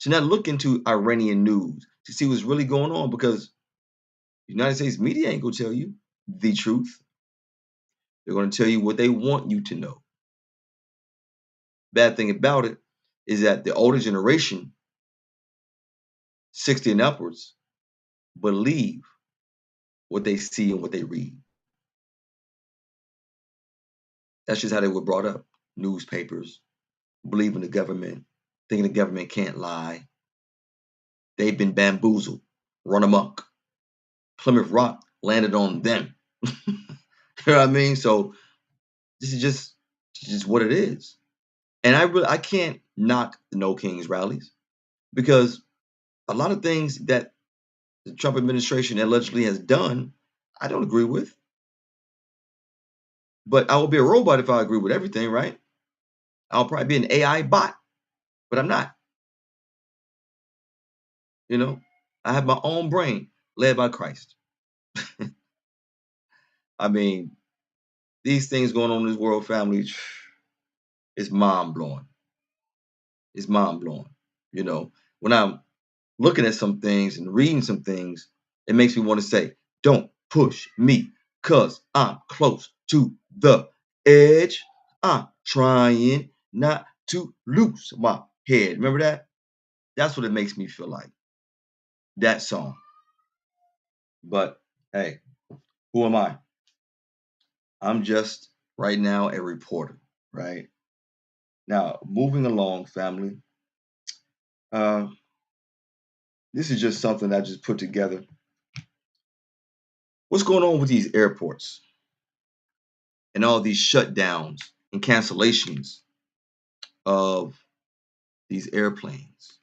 to not look into Iranian news to see what's really going on, because the United States media ain't going to tell you the truth. They're going to tell you what they want you to know. Bad thing about it is that the older generation, 60 and upwards, believe what they see and what they read. That's just how they were brought up. Newspapers, believing the government, thinking the government can't lie. They've been bamboozled, run amok. Plymouth Rock landed on them. You know what I mean? So this is just what it is. And I can't knock the No Kings rallies, because a lot of things that the Trump administration allegedly has done, I don't agree with. But I will be a robot if I agree with everything, right? I'll probably be an AI bot, but I'm not. You know, I have my own brain led by Christ. I mean, these things going on in this world, family, it's mind blowing. It's mind blowing. You know, when I'm looking at some things and reading some things, it makes me want to say, don't push me, cause I'm close to the edge. I'm trying not to lose my head. Remember that? That's what it makes me feel like. That song. But hey, who am I? I'm just right now a reporter, right? Now, moving along, family. This is just something I just put together. What's going on with these airports and all these shutdowns and cancellations of these airplanes?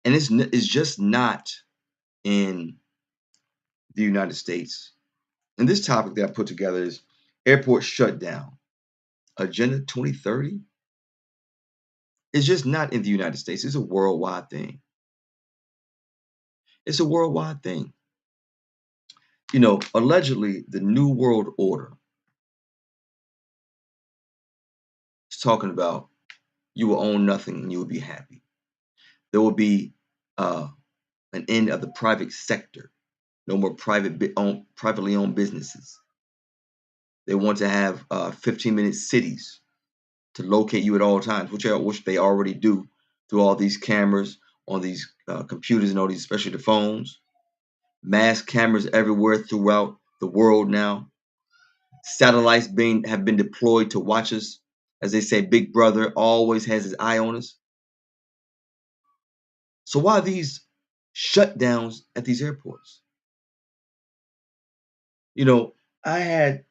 And it's just not in the United States. And this topic that I put together is airport shutdown, Agenda 2030. It's just not in the United States. It's a worldwide thing. It's a worldwide thing. You know, allegedly, the New World Order is talking about you will own nothing and you will be happy. There will be an end of the private sector. No more privately owned businesses. They want to have 15-minute cities to locate you at all times, which they already do through all these cameras on these computers and all these, especially the phones. Mass cameras everywhere throughout the world now. Satellites have been deployed to watch us. As they say, Big Brother always has his eye on us. So why these shutdowns at these airports? You know, I had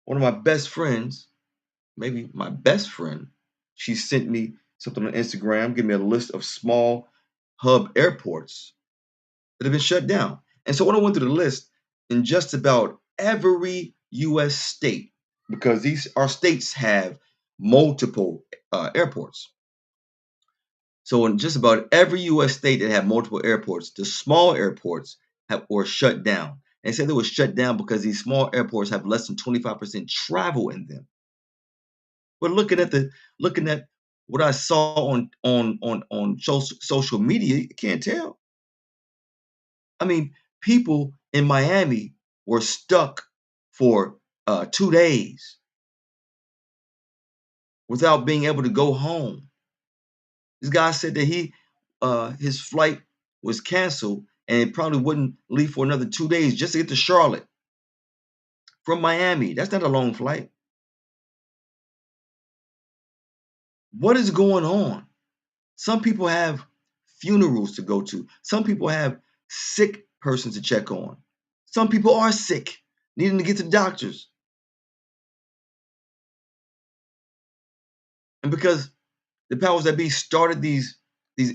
one of my best friends, maybe my best friend, she sent me something on Instagram, give me a list of small hub airports that have been shut down. And so when I went through the list, in just about every US state, because our states have multiple airports. So in just about every US state that had multiple airports, the small airports were shut down. And they said they were shut down because these small airports have less than 25% travel in them. But looking at what I saw on social media, you can't tell. I mean, people in Miami were stuck for 2 days without being able to go home. This guy said that his flight was canceled and it probably wouldn't leave for another 2 days just to get to Charlotte from Miami. That's not a long flight. What is going on? Some people have funerals to go to. Some people have sick persons to check on. Some people are sick, needing to get to the doctors. And because the powers that be started these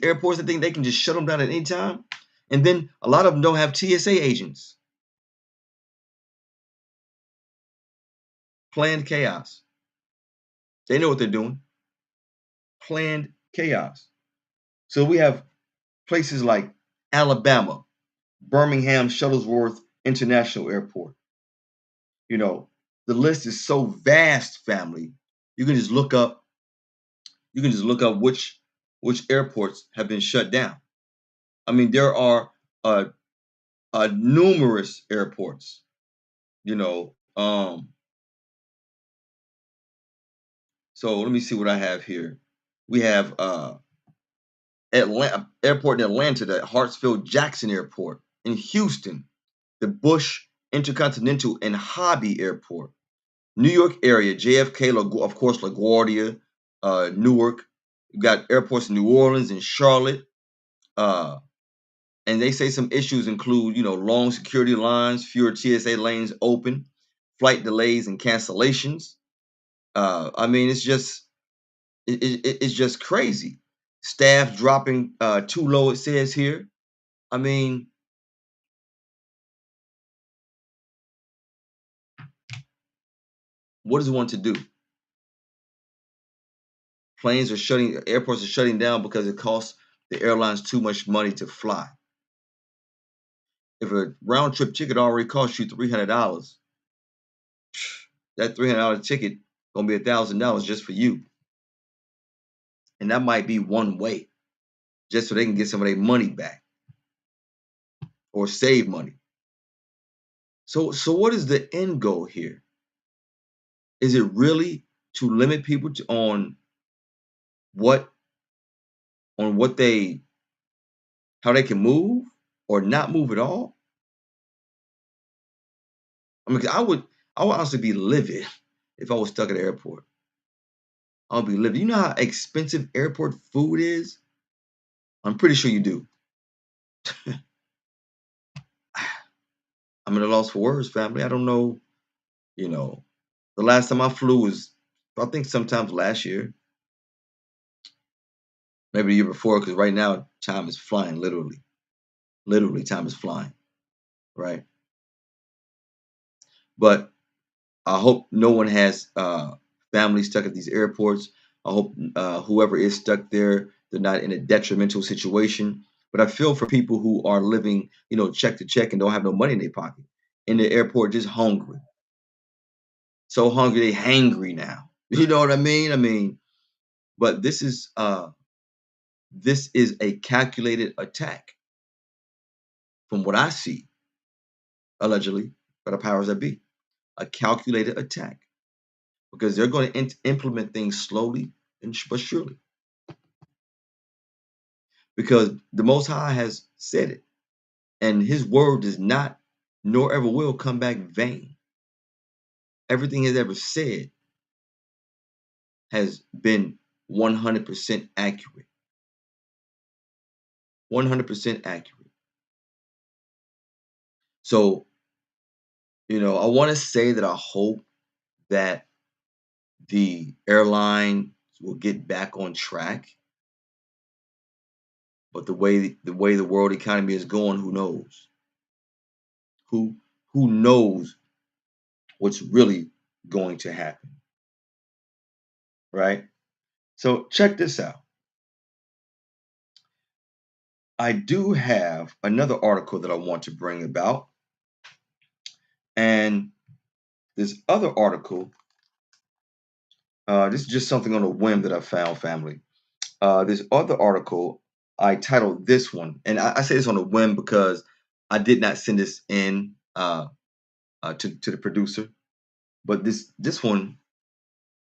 airports, they think they can just shut them down at any time. And then a lot of them don't have TSA agents. Planned chaos. They know what they're doing. Planned chaos. So we have places like Alabama, Birmingham Shuttlesworth International Airport. You know, the list is so vast, family. You can just look up which which airports have been shut down. I mean, there are numerous airports, you know. So let me see what I have here. We have Atlanta Airport in Atlanta, the Hartsfield Jackson Airport in Houston, the Bush Intercontinental and Hobby Airport, New York area, JFK, of course, LaGuardia, Newark. You got airports in New Orleans and Charlotte. And they say some issues include, long security lines, fewer TSA lanes open, flight delays and cancellations. I mean, it's just crazy. Staff dropping too low, it says here. I mean, what does it want to do? Airports are shutting down because it costs the airlines too much money to fly. If a round trip ticket already costs you $300, that $300 ticket gonna be $1,000 just for you, and that might be one way, just so they can get some of their money back or save money. So what is the end goal here? Is it really to limit people on how they can move or not move at all? I mean, 'cause I would honestly be livid if I was stuck at the airport. I would be livid. You know how expensive airport food is? I'm pretty sure you do. I'm at a loss for words, family. I don't know. The last time I flew was, I think, sometimes last year, maybe the year before, because right now time is flying, literally. Literally, time is flying, right? But I hope no one has family stuck at these airports. I hope whoever is stuck there, they're not in a detrimental situation. But I feel for people who are living, check to check and don't have no money in their pocket in the airport, just hungry. So hungry, they hangry now. You know what I mean? But this is a calculated attack from what I see, allegedly, by the powers that be. A calculated attack because they're going to implement things slowly but surely. Because the Most High has said it, and His word does not, nor ever will, come back vain. Everything He's ever said has been 100% accurate. 100% accurate. So, I want to say that I hope that the airline will get back on track. But the way the world economy is going, who knows? Who knows what's really going to happen? Right? So check this out. I do have another article that I want to bring about. And this other article, this is just something on a whim that I found, family. This other article, I titled this one, and I say this on a whim because I did not send this in to the producer. But this one,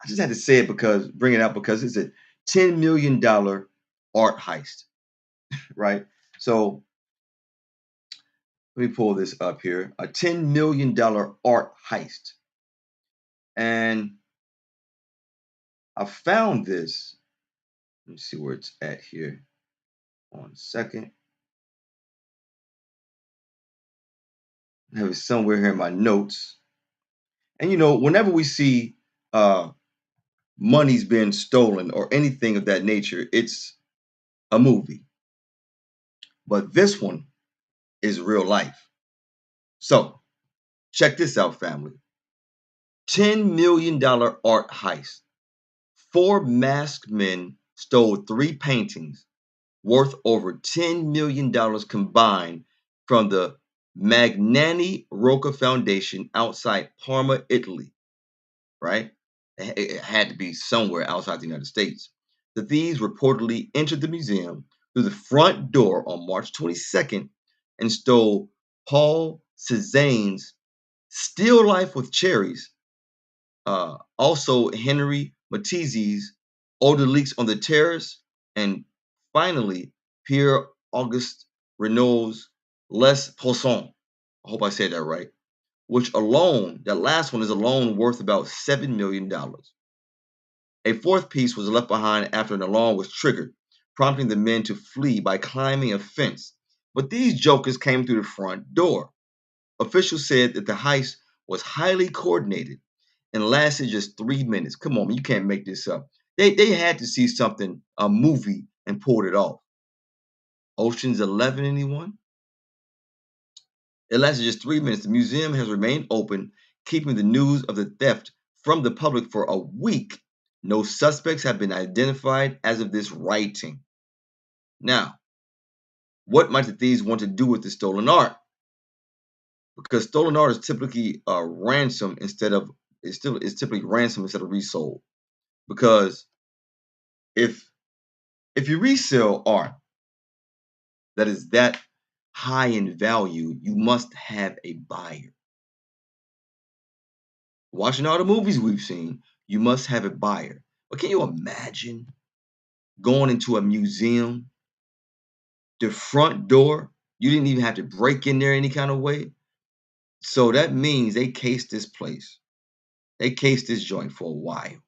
I just had to say it bring it out because it's a $10 million art heist, right? So let me pull this up here. A $10 million art heist. And I found this. Let me see where it's at here. 1 second. I have it somewhere here in my notes. And whenever we see money's being stolen or anything of that nature, it's a movie. But this one is real life. So check this out, family. $10 million art heist. 4 masked men stole 3 paintings worth over $10 million combined from the Magnani Rocca Foundation outside Parma, Italy, right? It had to be somewhere outside the United States. The thieves reportedly entered the museum through the front door on March 22nd and stole Paul Cézane's Still Life with Cherries, also Henry Matisse's Eau de Leaks on the Terrace, and finally Pierre Auguste Renault's Les Poissons. I hope I said that right. Which alone, that last one is alone worth about $7 million. A fourth piece was left behind after an alarm was triggered, prompting the men to flee by climbing a fence. But these jokers came through the front door. Officials said that the heist was highly coordinated and lasted just 3 minutes. Come on, man, you can't make this up. They had to see something, a movie, and pulled it off. Ocean's 11, anyone? It lasted just 3 minutes. The museum has remained open, keeping the news of the theft from the public for a week. No suspects have been identified as of this writing. Now, what might the thieves want to do with the stolen art? Because stolen art is typically ransom instead of it's typically ransom instead of resold. Because if you resell art that is that high in value, you must have a buyer. Watching all the movies we've seen, you must have a buyer. But can you imagine going into a museum, the front door, you didn't even have to break in there any kind of way? So that means they cased this place. They cased this joint for a while.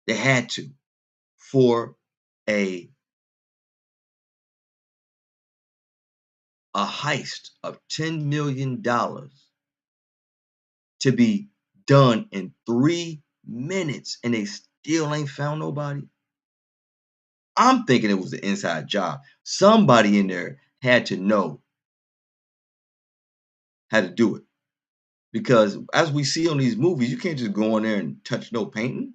They had to for a heist of $10 million to be done in 3 minutes, and they still ain't found nobody. I'm thinking it was an inside job. Somebody in there had to know how to do it. Because as we see on these movies, you can't just go in there and touch no painting.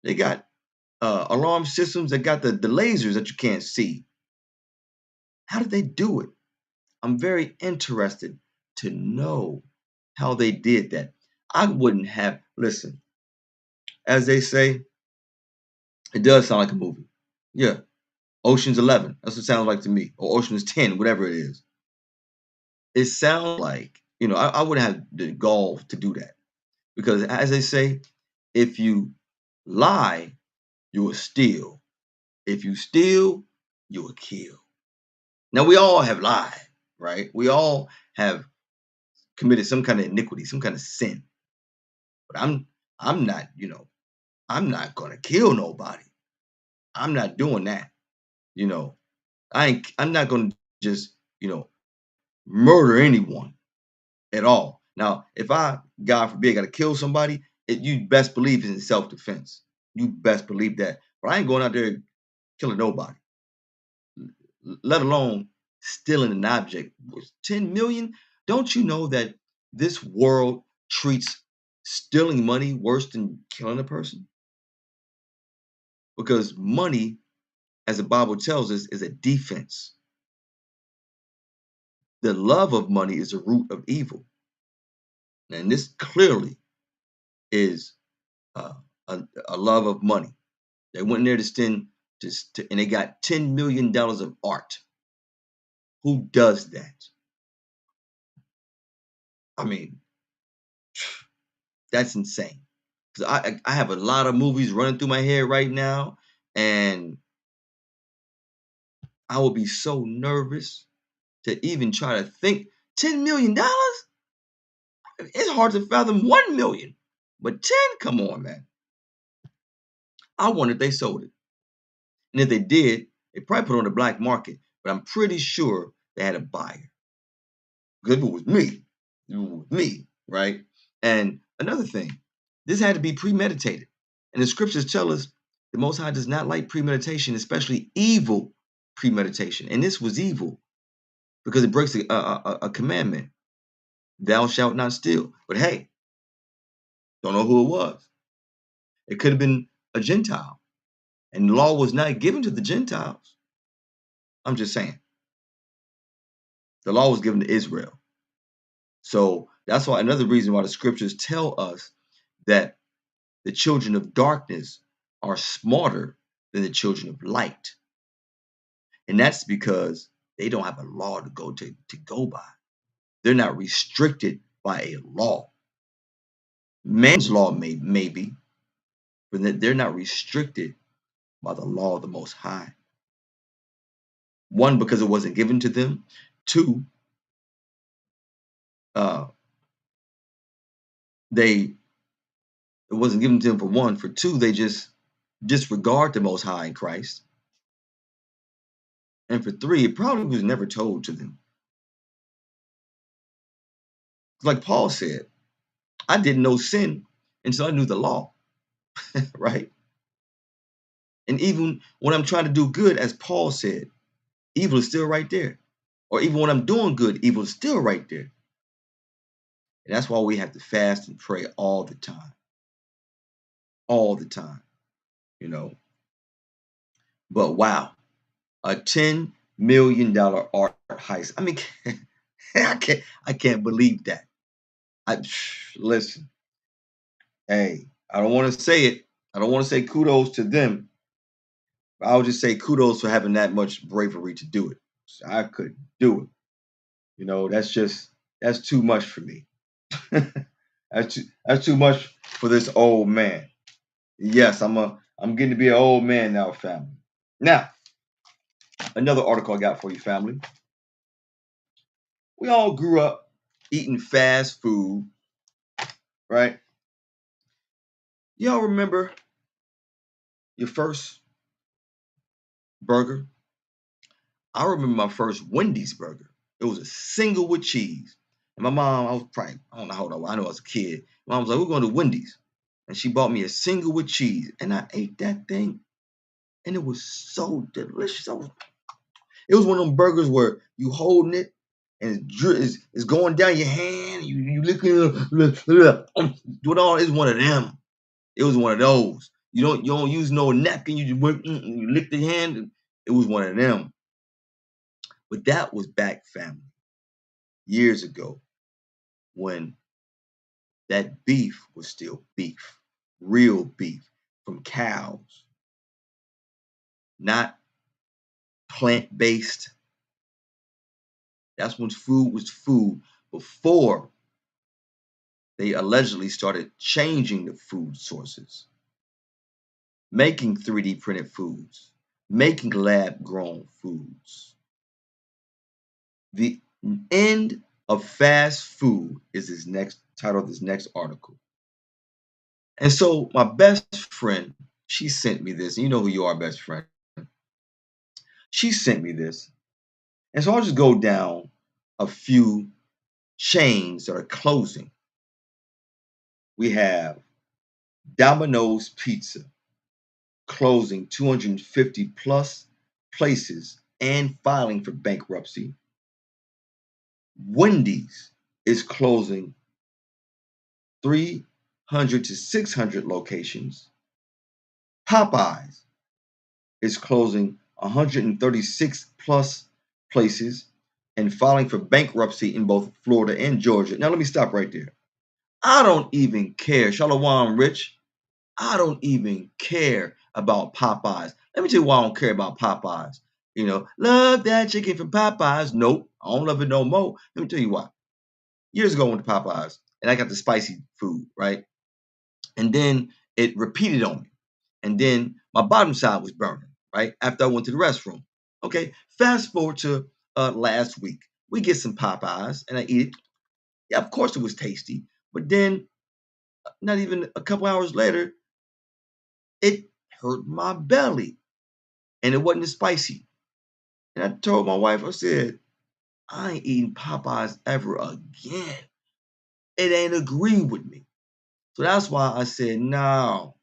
They got alarm systems that got the lasers that you can't see. How did they do it? I'm very interested to know how they did that. I wouldn't have, listen, as they say, it does sound like a movie. Yeah, Ocean's 11, that's what it sounds like to me, or Ocean's 10, whatever it is. It sounds like, I wouldn't have the gall to do that. Because as they say, if you lie, you will steal. If you steal, you will kill. Now, we all have lied, right? We all have committed some kind of iniquity, some kind of sin. But I'm not, I'm not gonna kill nobody. I'm not doing that. I'm not gonna just, murder anyone at all. Now, if I, God forbid, gotta kill somebody, you best believe it's in self-defense. You best believe that. But I ain't going out there killing nobody, let alone stealing an object. 10 million? Don't you know that this world treats stealing money worse than killing a person? Because money, as the Bible tells us, is a defense. The love of money is the root of evil. And this clearly is a love of money. They went in there to spend, and they got $10 million of art. Who does that? I mean, that's insane. Because I have a lot of movies running through my head right now, and I would be so nervous to even try to think $10 million? It's hard to fathom 1 million. But 10, come on, man. I wonder if they sold it. And if they did, they probably put it on the black market. But I'm pretty sure they had a buyer. Because if it was me, right? And another thing, this had to be premeditated. And the scriptures tell us the Most High does not like premeditation, especially evil premeditation. And this was evil because it breaks a commandment. Thou shalt not steal. But hey, don't know who it was. It could have been a Gentile. And the law was not given to the Gentiles. I'm just saying. The law was given to Israel. So that's why another reason why the scriptures tell us that the children of darkness are smarter than the children of light. And that's because they don't have a law to go by. They're not restricted by a law. Man's law may be, but they're not restricted by the law of the Most High. One, because it wasn't given to them. Two, it wasn't given to them for one. For two, they just disregard the Most High in Christ. And for three, it probably was never told to them. Like Paul said, I didn't know sin until I knew the law, right? And even when I'm trying to do good, as Paul said, evil is still right there. Or even when I'm doing good, evil is still right there. And that's why we have to fast and pray all the time. All the time, you know. But wow, a $10 million art heist. I mean, I can't believe that. Listen, hey, I don't want to say it. I don't want to say kudos to them. I'll just say kudos for having that much bravery to do it. I couldn't do it. You know, that's too much for me. that's too much for this old man. Yes, I'm getting to be an old man now, family. Now, another article I got for you, family. We all grew up eating fast food, right? Y'all remember your first burger? I remember my first Wendy's burger. It was a single with cheese. And my mom, I was probably, I don't know how old I was. I know I was a kid. My mom was like, we're going to Wendy's. And she bought me a single with cheese. And I ate that thing. And it was so delicious. It was one of them burgers where you holding it and it's going down your hand. You licking it all. It's one of them. It was one of those. You don't use no napkin. You just you lick the hand. And it was one of them. But that was back, family, years ago, when that beef was still beef, real beef from cows, not plant-based. That's when food was food before they allegedly started changing the food sources, making 3D printed foods, making lab-grown foods. The end of fast food is this next title of this next article. And so my best friend, she sent me this. And you know who you are, best friend. She sent me this. And so I'll just go down a few chains that are closing. We have Domino's Pizza closing 250 plus places and filing for bankruptcy. Wendy's is closing 300 to 600 locations. Popeyes is closing 136 plus places and filing for bankruptcy in both Florida and Georgia. Now, let me stop right there. I don't even care. Shalom, Rich. I don't even care about Popeyes. Let me tell you why I don't care about Popeyes. You know, love that chicken from Popeyes. Nope, I don't love it no more. Let me tell you why. Years ago, I went to Popeyes and I got the spicy food, right? And then it repeated on me. And then my bottom side was burning, right? After I went to the restroom. Okay, fast forward to last week. We get some Popeyes and I eat it. Yeah, of course it was tasty. But then, not even a couple hours later, it hurt my belly. And it wasn't as spicy. And I told my wife, I said, I ain't eating Popeyes ever again. It ain't agree with me. So that's why I said, no,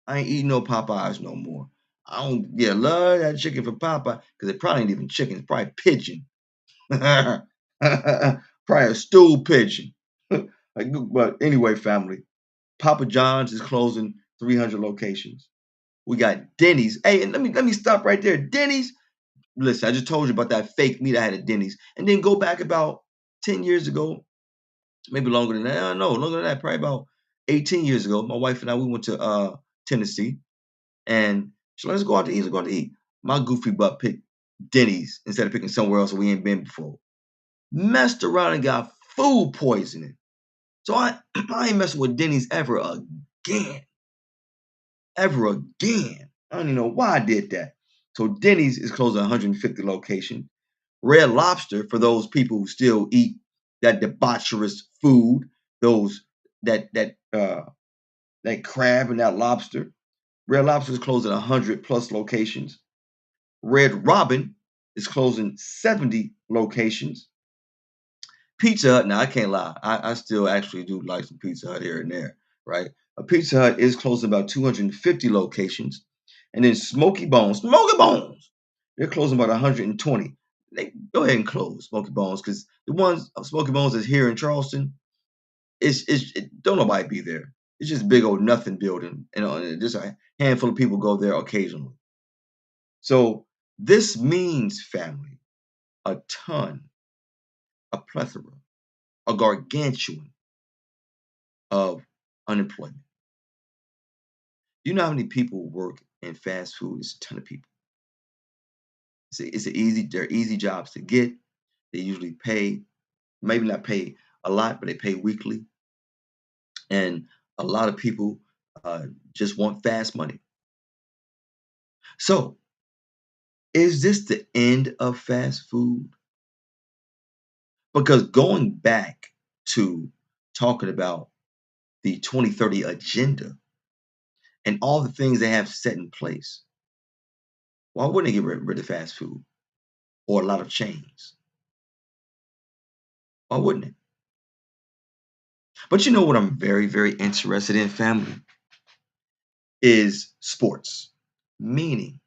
I ain't eating no Popeyes no more. I don't love that chicken from Popeye, because it probably ain't even chicken, it's probably pigeon. Probably a stool pigeon. But anyway, family, Papa John's is closing 300 locations. We got Denny's. Hey, and let me stop right there. Denny's. Listen, I just told you about that fake meat I had at Denny's. And then go back about 10 years ago, maybe longer than that. I don't know, longer than that, probably about 18 years ago. My wife and I, we went to Tennessee. And So let's go out to eat. Let's go out to eat. My goofy butt picked Denny's instead of picking somewhere else we ain't been before. Messed around and got food poisoning. So I ain't messing with Denny's ever again. Ever again. I don't even know why I did that. So Denny's is closing 150 locations. Red Lobster, for those people who still eat that debaucherous food, those that crab and that lobster. Red Lobster is closing 100 plus locations. Red Robin is closing 70 locations. Pizza Hut, now I can't lie, I still actually do like some Pizza Hut here and there, right? A Pizza Hut is closing about 250 locations. And then Smoky Bones, they're closing about 120. They go ahead and close Smoky Bones because the ones Smoky Bones is here in Charleston, don't nobody be there. It's just a big old nothing building, and just a handful of people go there occasionally. So this means, family, a ton, a plethora, a gargantuan of unemployment. You know how many people work in fast food? It's a ton of people. They're easy jobs to get. They usually pay, maybe not pay a lot, but they pay weekly. And a lot of people just want fast money. So, is this the end of fast food? Because going back to talking about the 2030 agenda and all the things they have set in place, why wouldn't they get rid of fast food or a lot of chains? Why wouldn't it? But you know what I'm very, very interested in, family, is sports. Meaning,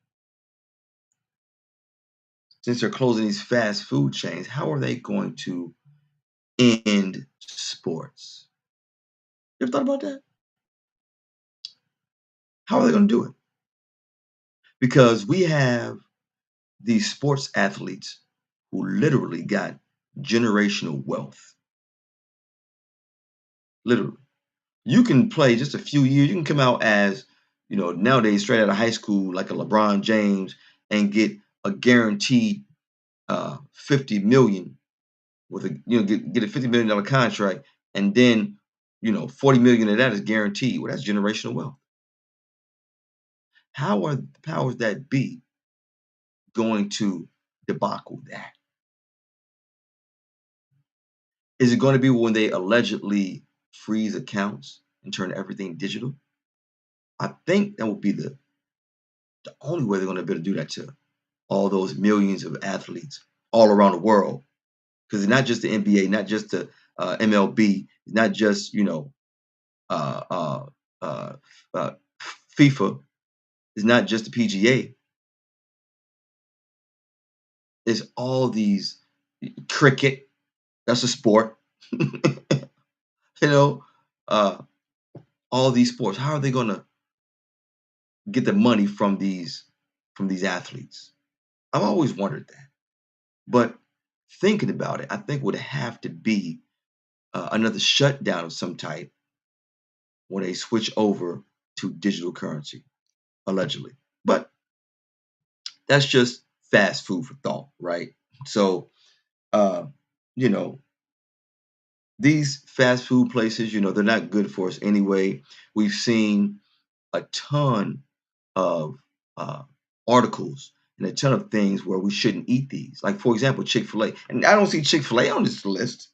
since they're closing these fast food chains, how are they going to end sports? You ever thought about that? How are they going to do it? Because we have these sports athletes who literally got generational wealth. Literally. You can play just a few years. You can come out as, nowadays straight out of high school, like a LeBron James, and get a guaranteed 50 million with get a $50 million contract, and then 40 million of that is guaranteed. Well, that's generational wealth. How are the powers that be going to debacle that? Is it going to be when they allegedly freeze accounts and turn everything digital? I think that would be the only way they're going to be able to do that to all those millions of athletes all around the world. Because it's not just the NBA, not just the MLB, it's not just FIFA, it's not just the PGA. It's all these cricket. That's a sport. All these sports. How are they going to get the money from these athletes? I've always wondered that. But thinking about it, I think would have to be another shutdown of some type when they switch over to digital currency, allegedly. But that's just fast food for thought, right? So, these fast food places, they're not good for us anyway. We've seen a ton of articles and a ton of things where we shouldn't eat these. Like, for example, Chick-fil-A. And I don't see Chick-fil-A on this list.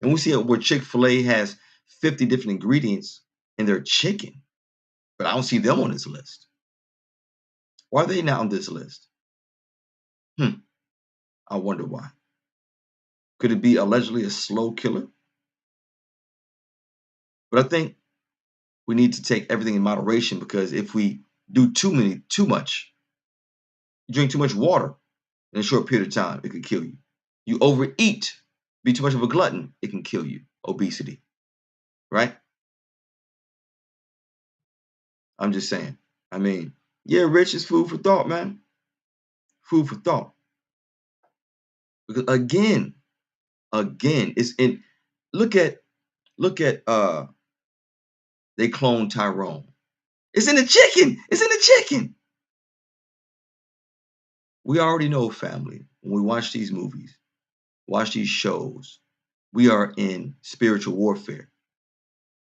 And we see where Chick-fil-A has 50 different ingredients in their chicken. But I don't see them on this list. Why are they not on this list? I wonder why. Could it be allegedly a slow killer? But I think we need to take everything in moderation, because if we do too much, you drink too much water in a short period of time, it could kill you. You overeat, be too much of a glutton, it can kill you. Obesity, right? I'm just saying. I mean, yeah, Rich, is food for thought, man. Food for thought. Because again, it's in. Look at they cloned Tyrone. It's in the chicken. It's in the chicken. We already know, family, when we watch these movies, watch these shows, we are in spiritual warfare.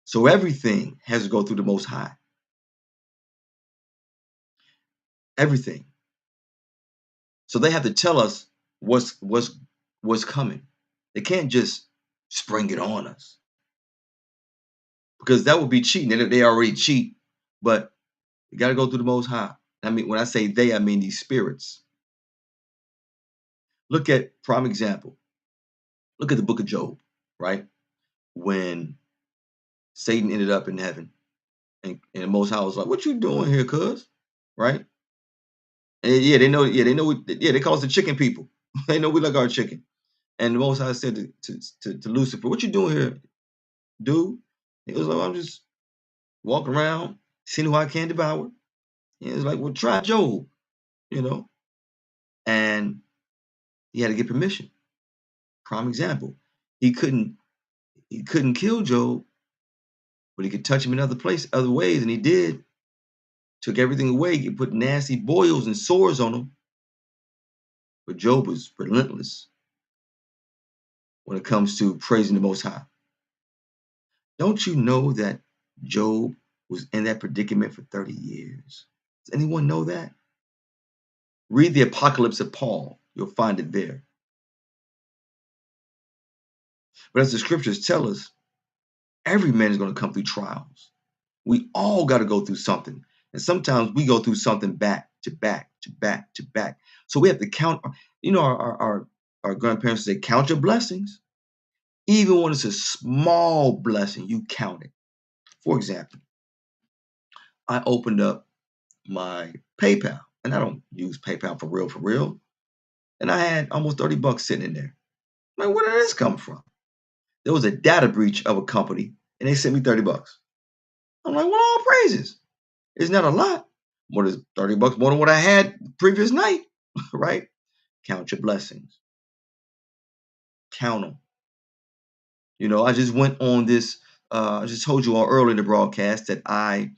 So everything has to go through the Most High. Everything. So they have to tell us what's coming. They can't just spring it on us, because that would be cheating. They already cheat, but you got to go through the Most High. I mean, when I say they, I mean these spirits. Look at prime example. Look at the book of Job, right? When Satan ended up in heaven, and the Most High was like, "What you doing here, cuz?" Right? And yeah, they know. Yeah, they know. They call us the chicken people. They know we like our chicken. And the Most High said to Lucifer, "What you doing here, dude?" He was like, "I'm just walking around, seeing who I can devour." And he was like, "Well, try Job, you know." And he had to get permission. Prime example. He couldn't kill Job, but he could touch him in other ways, and he did. Took everything away. He put nasty boils and sores on him. But Job was relentless when it comes to praising the Most High. Don't you know that Job was in that predicament for 30 years? Does anyone know that? Read the Apocalypse of Paul. You'll find it there. But as the scriptures tell us, every man is going to come through trials. We all got to go through something. And sometimes we go through something back to back to back to back. So we have to count. You know, our grandparents say, count your blessings. Even when it's a small blessing, you count it. For example, I opened up my PayPal, and I don't use PayPal for real. And I had almost 30 bucks sitting in there. Like, where did this come from? There was a data breach of a company, and they sent me 30 bucks. I'm like, well, all praises. It's not a lot. More than 30 bucks more than what I had the previous night, right? Count your blessings. Count them. You know, I just went on this. I just told you all earlier in the broadcast that I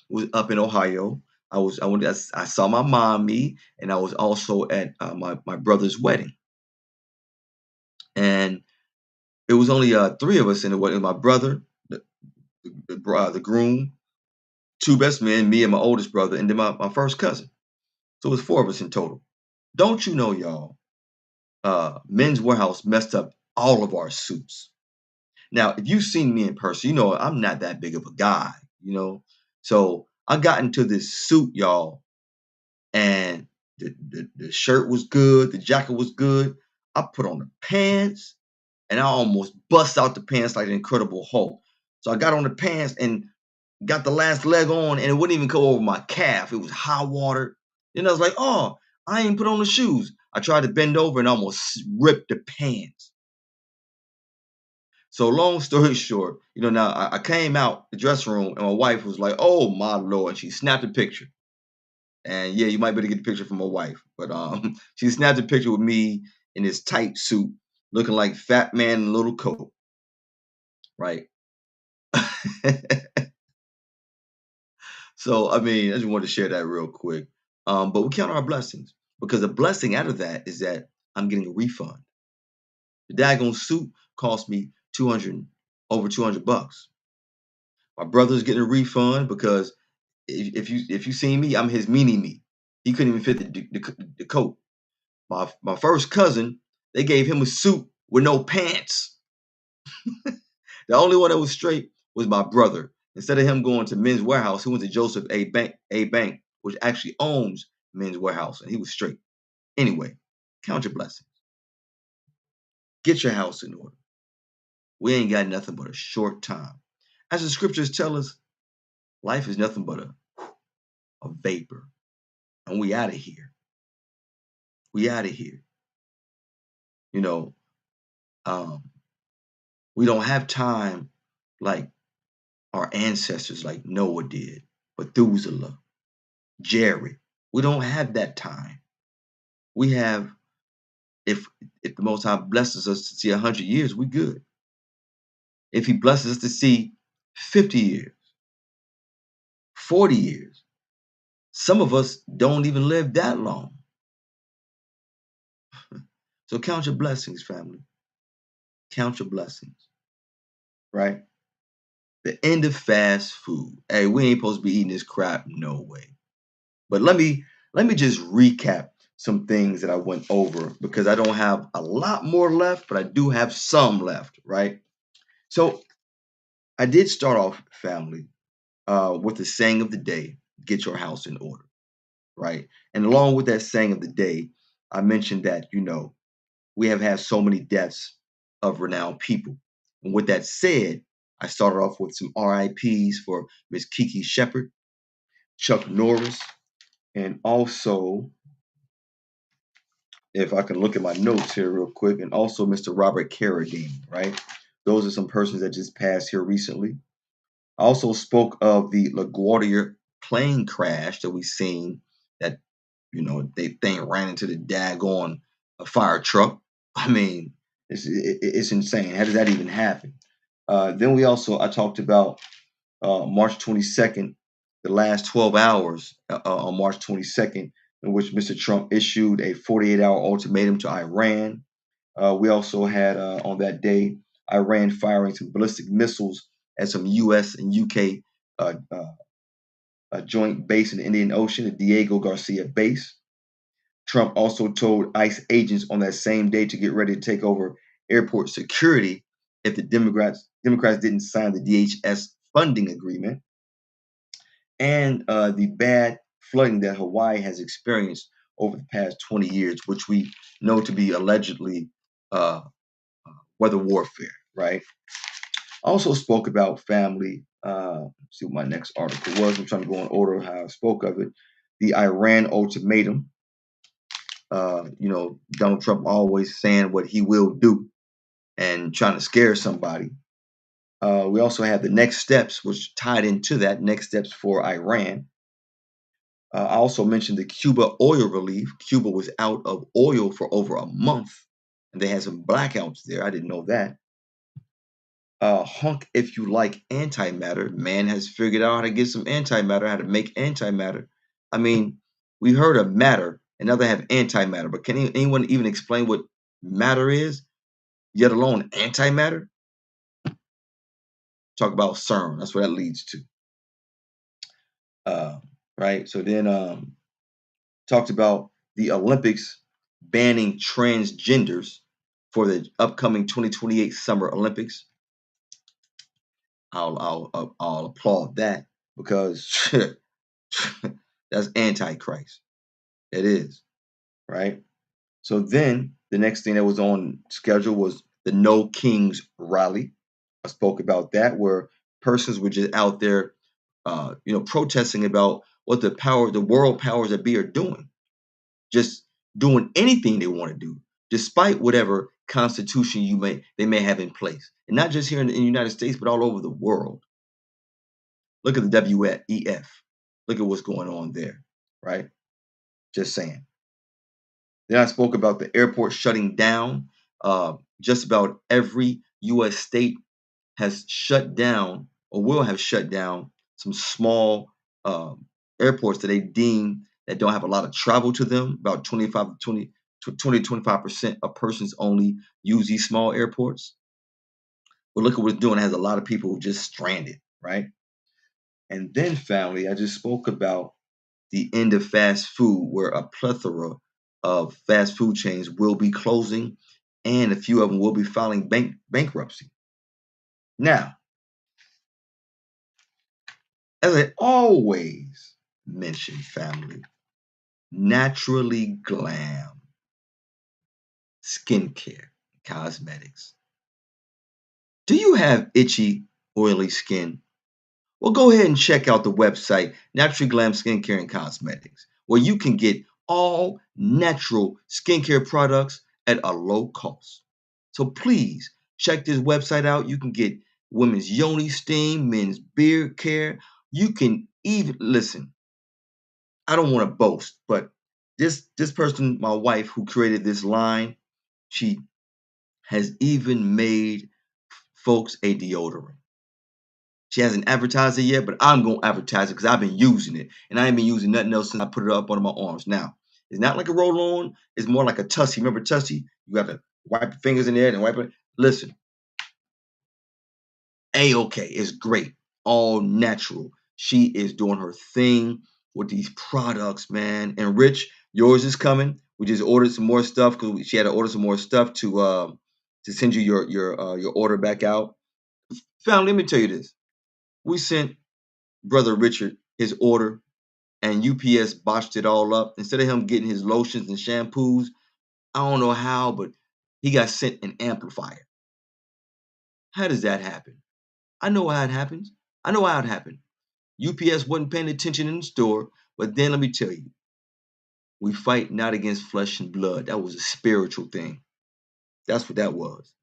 was up in Ohio. I saw my mommy, and I was also at my brother's wedding. And it was only 3 of us in the wedding. My brother, the groom, 2 best men, me and my oldest brother, and then my first cousin. So it was 4 of us in total. Don't you know, y'all, Men's Warehouse messed up all of our suits. Now, if you've seen me in person, you know I'm not that big of a guy, you know. So I got into this suit, y'all, and the shirt was good, the jacket was good. I put on the pants, and I almost bust out the pants like the Incredible Hulk. So I got on the pants and got the last leg on, and it wouldn't even go over my calf. It was high water. Then I was like, oh, I ain't put on the shoes. I tried to bend over and almost ripped the pants. So long story short, you know, now I came out the dressing room, and my wife was like, oh my Lord. And she snapped a picture. And yeah, you might be able to get the picture from my wife. But she snapped a picture with me in this tight suit, looking like Fat Man in a little coat. Right? So, I mean, I just wanted to share that real quick. But we count our blessings, because the blessing out of that is that I'm getting a refund. The daggone suit cost me over 200 bucks. My brother's getting a refund because if you see me, I'm his mini me. He couldn't even fit the coat. My first cousin, they gave him a suit with no pants. The only one that was straight was my brother. Instead of him going to Men's Warehouse, he went to Joseph A. Bank, which actually owns Men's Warehouse, and he was straight. Anyway, count your blessings. Get your house in order. We ain't got nothing but a short time. As the scriptures tell us, life is nothing but a vapor. And we out of here. We out of here. You know, we don't have time like our ancestors, like Noah did, Methuselah, Jared. We don't have that time. We have, if the Most High blesses us to see 100 years, we good. If he blesses us to see 50 years, 40 years, some of us don't even live that long. So count your blessings, family. Count your blessings, right? The end of fast food. Hey, we ain't supposed to be eating this crap, no way. But let me just recap some things that I went over because I don't have a lot more left, but I do have some left, right? So I did start off, family, with the saying of the day: "Get your house in order." Right, and along with that saying of the day, I mentioned that we have had so many deaths of renowned people. And with that said, I started off with some RIPS for Miss Kiki Shepard, Chuck Norris, and also, if I can look at my notes here real quick, and also Mr. Robert Carradine, right? Those are some persons that just passed here recently. I also spoke of the LaGuardia plane crash that we seen that, they thing ran into the daggone fire truck. I mean, it's insane. How does that even happen? Then I talked about March 22nd, the last 12 hours on March 22nd, in which Mr. Trump issued a 48-hour ultimatum to Iran. We also had on that day Iran firing some ballistic missiles at some U.S. and U.K. A joint base in the Indian Ocean, the Diego Garcia base. Trump also told ICE agents on that same day to get ready to take over airport security if the Democrats didn't sign the DHS funding agreement. And the bad flooding that Hawaii has experienced over the past 20 years, which we know to be allegedly uh, weather warfare, right? I also spoke about family. See what my next article was. I'm trying to go in order of how I spoke of it. The Iran ultimatum. Donald Trump always saying what he will do and trying to scare somebody. We also have the next steps, which tied into that next steps for Iran. I also mentioned the Cuba oil relief. Cuba was out of oil for over a month, and they had some blackouts there. I didn't know that. Hunk if you like antimatter. Man has figured out how to get some antimatter, how to make antimatter. I mean, we heard of matter, and now they have antimatter. But can anyone even explain what matter is, yet alone antimatter? Talk about CERN. That's what that leads to. Right? So then talked about the Olympics banning transgenders for the upcoming 2028 Summer Olympics. I'll applaud that because that's antichrist. It is, right? So then the next thing that was on schedule was the No Kings rally. I spoke about that, where persons were just out there, protesting about what the world powers that be are doing, just doing anything they want to do, despite whatever constitution they may have in place, and not just here in the United States, but all over the world. Look at the WEF. Look at what's going on there, right? Just saying. Then I spoke about the airport shutting down. Just about every U.S. state has shut down or will have shut down some small airports that they deem that don't have a lot of travel to them. About 25 to 25% of persons only use these small airports. But look at what it's doing. It has a lot of people who just stranded, right? And then, family, I just spoke about the end of fast food, where a plethora of fast food chains will be closing, and a few of them will be filing bankruptcy. Now, as I always mention, family, naturally glam, skincare, cosmetics. Do you have itchy, oily skin? Well, go ahead and check out the website, Naturally Glam Skincare and Cosmetics, where you can get all natural skincare products at a low cost. So please check this website out. You can get women's yoni steam, men's beard care. You can even listen. I don't want to boast, but this person, my wife, who created this line, she has even made folks a deodorant. She hasn't advertised it yet, but I'm going to advertise it because I've been using it. And I ain't been using nothing else since I put it up under my arms. Now, It's not like a roll-on. It's more like a tussie. Remember tussie? You got to wipe your fingers in there and wipe it. Listen, A-okay. It's great. All natural. She is doing her thing with these products, man. And Rich, yours is coming. We just ordered some more stuff because she had to order some more stuff to send you your order back out. Family, let me tell you this. We sent Brother Richard his order, and UPS botched it all up. Instead of him getting his lotions and shampoos, I don't know how, but he got sent an amplifier. How does that happen? I know how it happens. I know how it happened. UPS wasn't paying attention in the store, but then let me tell you, we fight not against flesh and blood. That was a spiritual thing. That's what that was.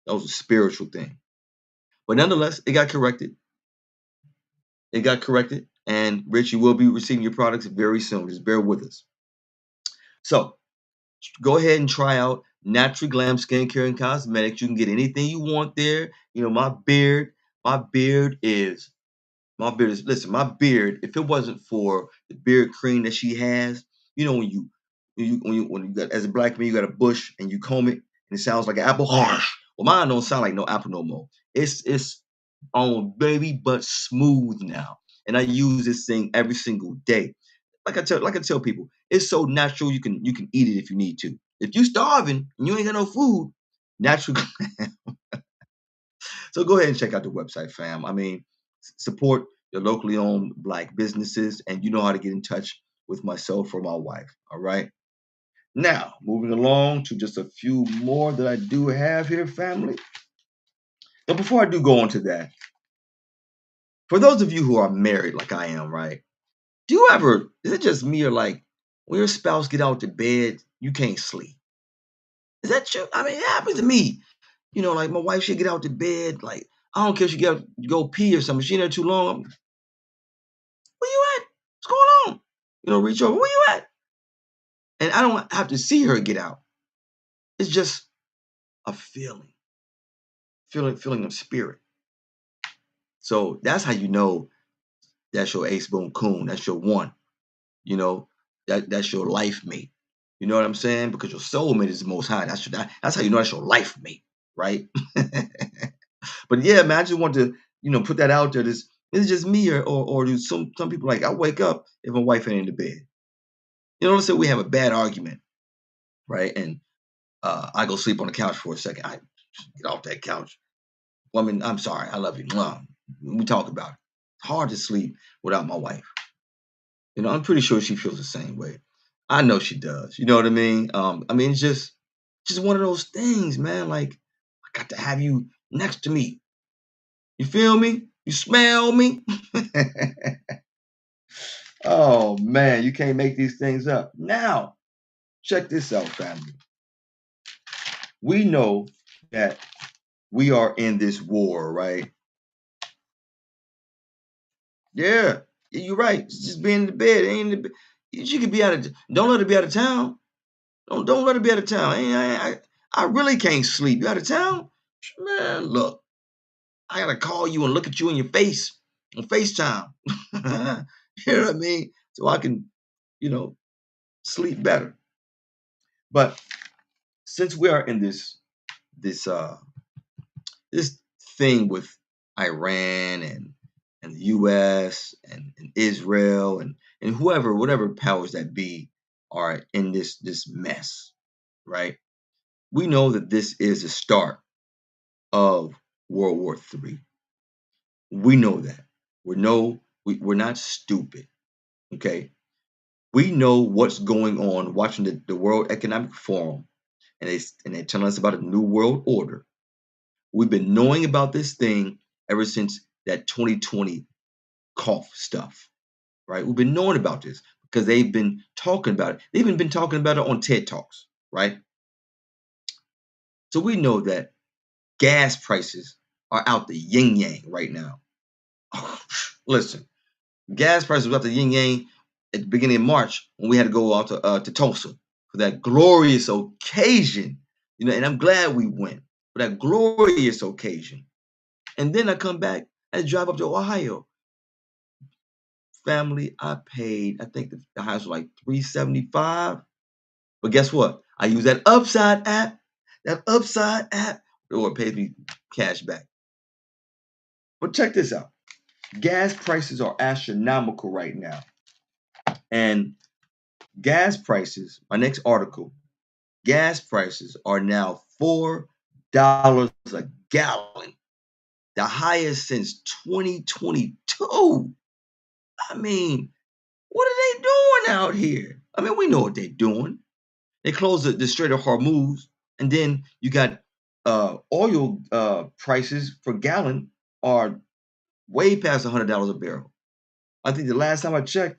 That was a spiritual thing. But nonetheless, it got corrected. It got corrected. And Rich, you will be receiving your products very soon. Just bear with us. So go ahead and try out Natural Glam Skincare and Cosmetics. You can get anything you want there. You know, my beard is, listen, my beard, if it wasn't for the beard cream that she has, you know, when you got, as a black man, you got a bush and you comb it and it sounds like an apple. Well, mine don't sound like no apple no more. It's on baby but smooth now. And I use this thing every single day. Like I tell people, it's so natural you can eat it if you need to. If you starving and you ain't got no food, natural. So go ahead and check out the website, fam. I mean, support your locally owned Black businesses, and you know how to get in touch with myself or my wife. All right. Now, moving along to just a few more that I do have here, family. But before I do go on to that, for those of you who are married like I am, right? Do you ever, is it just me or like when your spouse get out the bed, you can't sleep? Is that true? I mean, it happens to me. You know, like my wife, she'll get out the bed, like, I don't care if she get go pee or something. She in there too long. Where you at? What's going on? You know, reach over. Where you at? And I don't have to see her get out. It's just a feeling of spirit. So that's how you know that's your ace boom coon. That's your one. You know, that's your life mate. You know what I'm saying? Because your soulmate is the most high. That's how you know that's your life mate, right? But yeah, man, I just want to, put that out there. Is just me or do some people like I wake up if my wife ain't in the bed. Let's say we have a bad argument, right? And I go sleep on the couch for a second. I get off that couch. Woman, I'm sorry. I love you. Mwah. We talk about it. It's hard to sleep without my wife. I'm pretty sure she feels the same way. I know she does. You know what I mean? It's just one of those things, man. Like, I got to have you next to me. You feel me? You smell me? Oh, man, you can't make these things up. Now, check this out, family. We know that we are in this war, right? Yeah, you're right. It's just being in the bed. Ain't in the bed. She could be don't let her be out of town. Don't let her be out of town. I really can't sleep. You out of town? Man, look, I gotta call you and look at you in your face on FaceTime. You know what I mean? So I can, sleep better. But since we are in this this thing with Iran and the US and Israel and whatever powers that be are in this mess, right? We know that this is the start of World War III. We know that. We're not stupid. Okay. We know what's going on watching the World Economic Forum and they're telling us about a new world order. We've been knowing about this thing ever since that 2020 cough stuff, right? We've been knowing about this because they've been talking about it. They've even been talking about it on TED Talks, right? So we know that gas prices are out the yin yang right now. Listen, gas prices were out the yin yang at the beginning of March when we had to go out to Tulsa for that glorious occasion, and I'm glad we went for that glorious occasion. And then I come back and drive up to Ohio. family, I paid, I think the highest was like $3.75. But guess what? I use that Upside app. That Upside app, or it pays me cash back. But check this out. Gas prices are astronomical right now. And gas prices, my next article, gas prices are now $4 a gallon. The highest since 2022. I mean, what are they doing out here? I mean, we know what they're doing. They closed the Strait of Hormuz, and then you got oil prices per gallon are way past $100 a barrel. I think the last time I checked,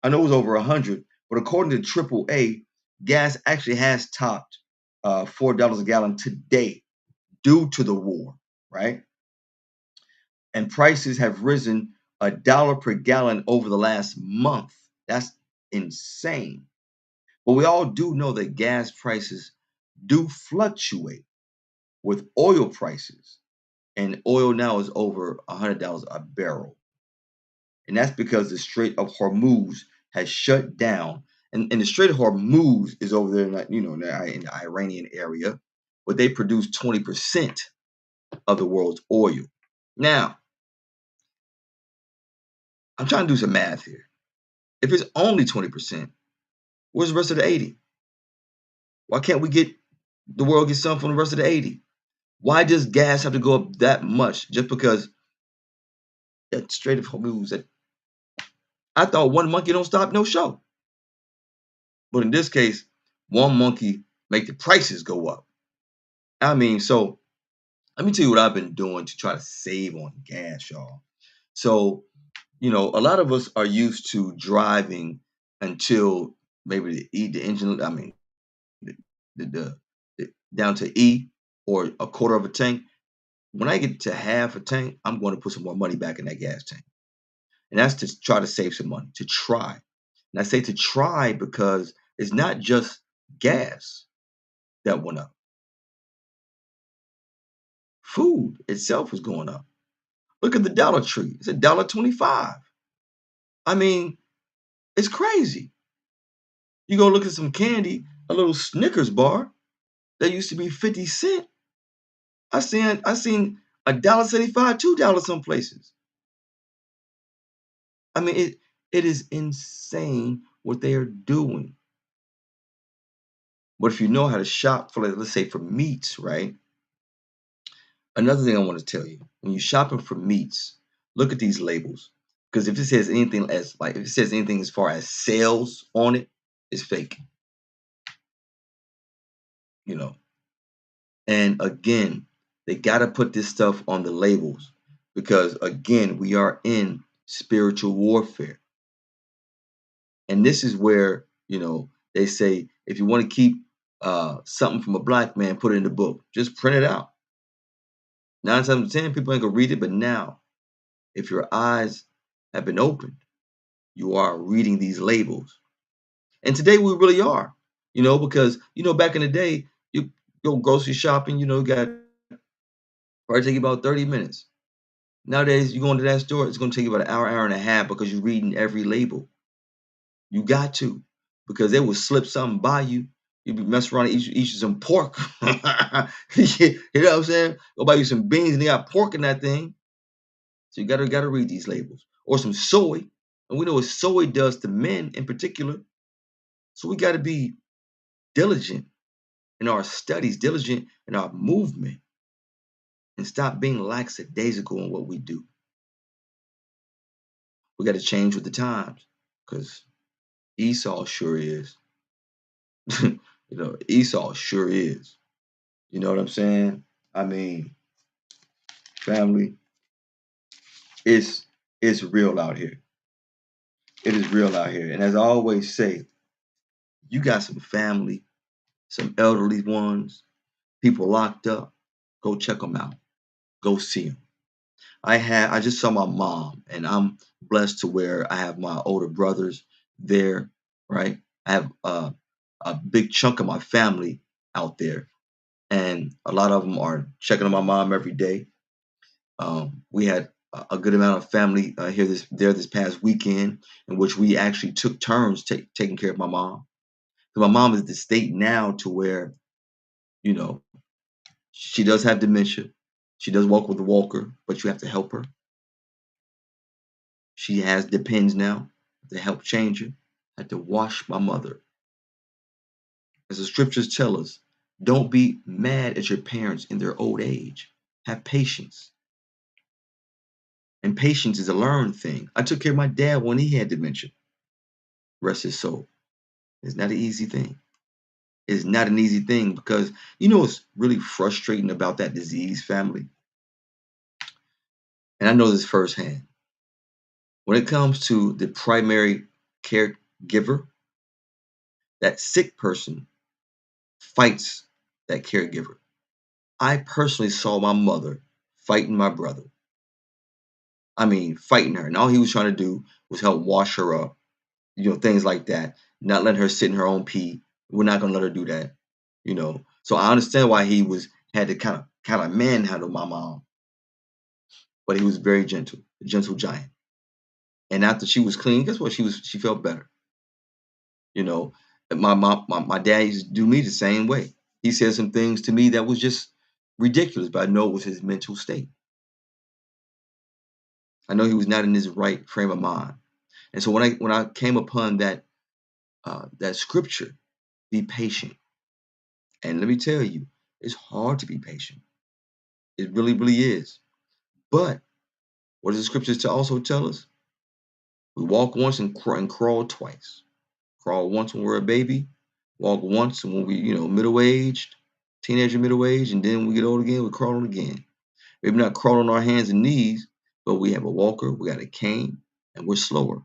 I know it was over 100, but according to AAA, gas actually has topped $4 a gallon today due to the war, right? And prices have risen $1 per gallon over the last month. That's insane. But we all do know that gas prices do fluctuate with oil prices. And oil now is over $100 a barrel. And that's because the Strait of Hormuz has shut down. And the Strait of Hormuz is over there, in the Iranian area, but they produce 20% of the world's oil. Now, I'm trying to do some math here. If it's only 20%, where's the rest of the 80? Why can't the world get some from the rest of the 80? Why does gas have to go up that much just because that Strait of Hormuz? I thought one monkey don't stop no show. But in this case, one monkey make the prices go up. I mean, so let me tell you what I've been doing to try to save on gas, y'all. So, a lot of us are used to driving until maybe the engine, I mean, the down to E or a quarter of a tank. When I get to half a tank, I'm going to put some more money back in that gas tank. And that's to try to save some money, to try. And I say to try because it's not just gas that went up. Food itself is going up. Look at the Dollar Tree. It's $1.25. I mean, it's crazy. You go look at some candy, a little Snickers bar that used to be 50 cents. I seen $1.75, $2 some places. I mean, it is insane what they are doing. But if you know how to shop for, let's say, for meats, right? Another thing I want to tell you, when you're shopping for meats, look at these labels. Because if it says anything as far as sales on it, it's fake. And again, they got to put this stuff on the labels because again, we are in spiritual warfare. And this is where, they say if you want to keep something from a black man, put it in the book. Just print it out. 9 times out of 10, people ain't gonna read it, but now, if your eyes have been opened, you are reading these labels. And today we really are, because back in the day, you go grocery shopping, got probably take you about 30 minutes. Nowadays, you go into that store, it's gonna take you about an hour and a half because you're reading every label. You got to, because they will slip something by you. You be messing around and eat you some pork. You know what I'm saying? Go buy you some beans and they got pork in that thing. So you gotta read these labels. Or some soy. And we know what soy does to men in particular. So we gotta be diligent in our studies, diligent in our movement, and stop being lackadaisical in what we do. We gotta change with the times, because Esau sure is. Esau sure is. You know what I'm saying? I mean, family, it's real out here. It is real out here. And as I always say, you got some family, some elderly ones, people locked up, go check them out. Go see them. I just saw my mom, and I'm blessed to where I have my older brothers there, right? I have a big chunk of my family out there, and a lot of them are checking on my mom every day. We had a good amount of family this past weekend, in which we actually took turns taking care of my mom. My mom is at the state now to where, you know, she does have dementia. She does walk with a walker, but you have to help her. She has Depends now to help change her. I had to wash my mother. As the scriptures tell us, don't be mad at your parents in their old age. Have patience. And patience is a learned thing. I took care of my dad when he had dementia. Rest his soul. It's not an easy thing. It's not an easy thing because you know what's really frustrating about that disease, family? And I know this firsthand. When it comes to the primary caregiver, that sick person fights that caregiver. I personally saw my mother fighting my brother. I mean, fighting her. And all he was trying to do was help wash her up, things like that. Not letting her sit in her own pee. We're not gonna let her do that, So I understand why he had to kind of manhandle my mom, but he was very gentle, a gentle giant. And after she was clean, guess what? She felt better. My dad used to do me the same way. He said some things to me that was just ridiculous, but I know it was his mental state. I know he was not in his right frame of mind. And so when I came upon that scripture, be patient. And let me tell you, it's hard to be patient. It really, really is. But what does the scriptures also tell us? We walk once and crawl twice. Crawl once when we're a baby, walk once when we, middle-aged, teenager, middle-aged, and then we get old again, we're crawling again. Maybe not crawling on our hands and knees, but we have a walker, we got a cane, and we're slower.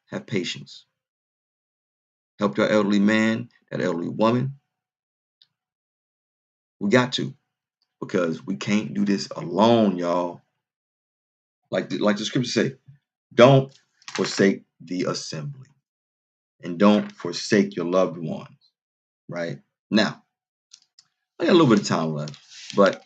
Have patience. Help your elderly man, that elderly woman. We got to, because we can't do this alone, y'all. Like the scriptures say, don't forsake the assembly, and don't forsake your loved ones. Right now, I got a little bit of time left, but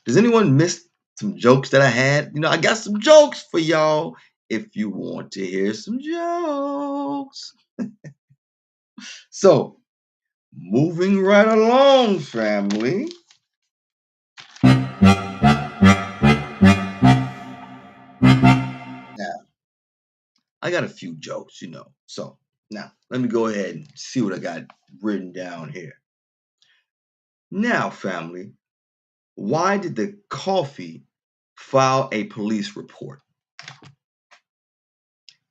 does anyone miss some jokes that I had? I got some jokes for y'all if you want to hear some jokes. So, moving right along, family. Now, I got a few jokes, So, now, let me go ahead and see what I got written down here. Now, family, why did the coffee file a police report?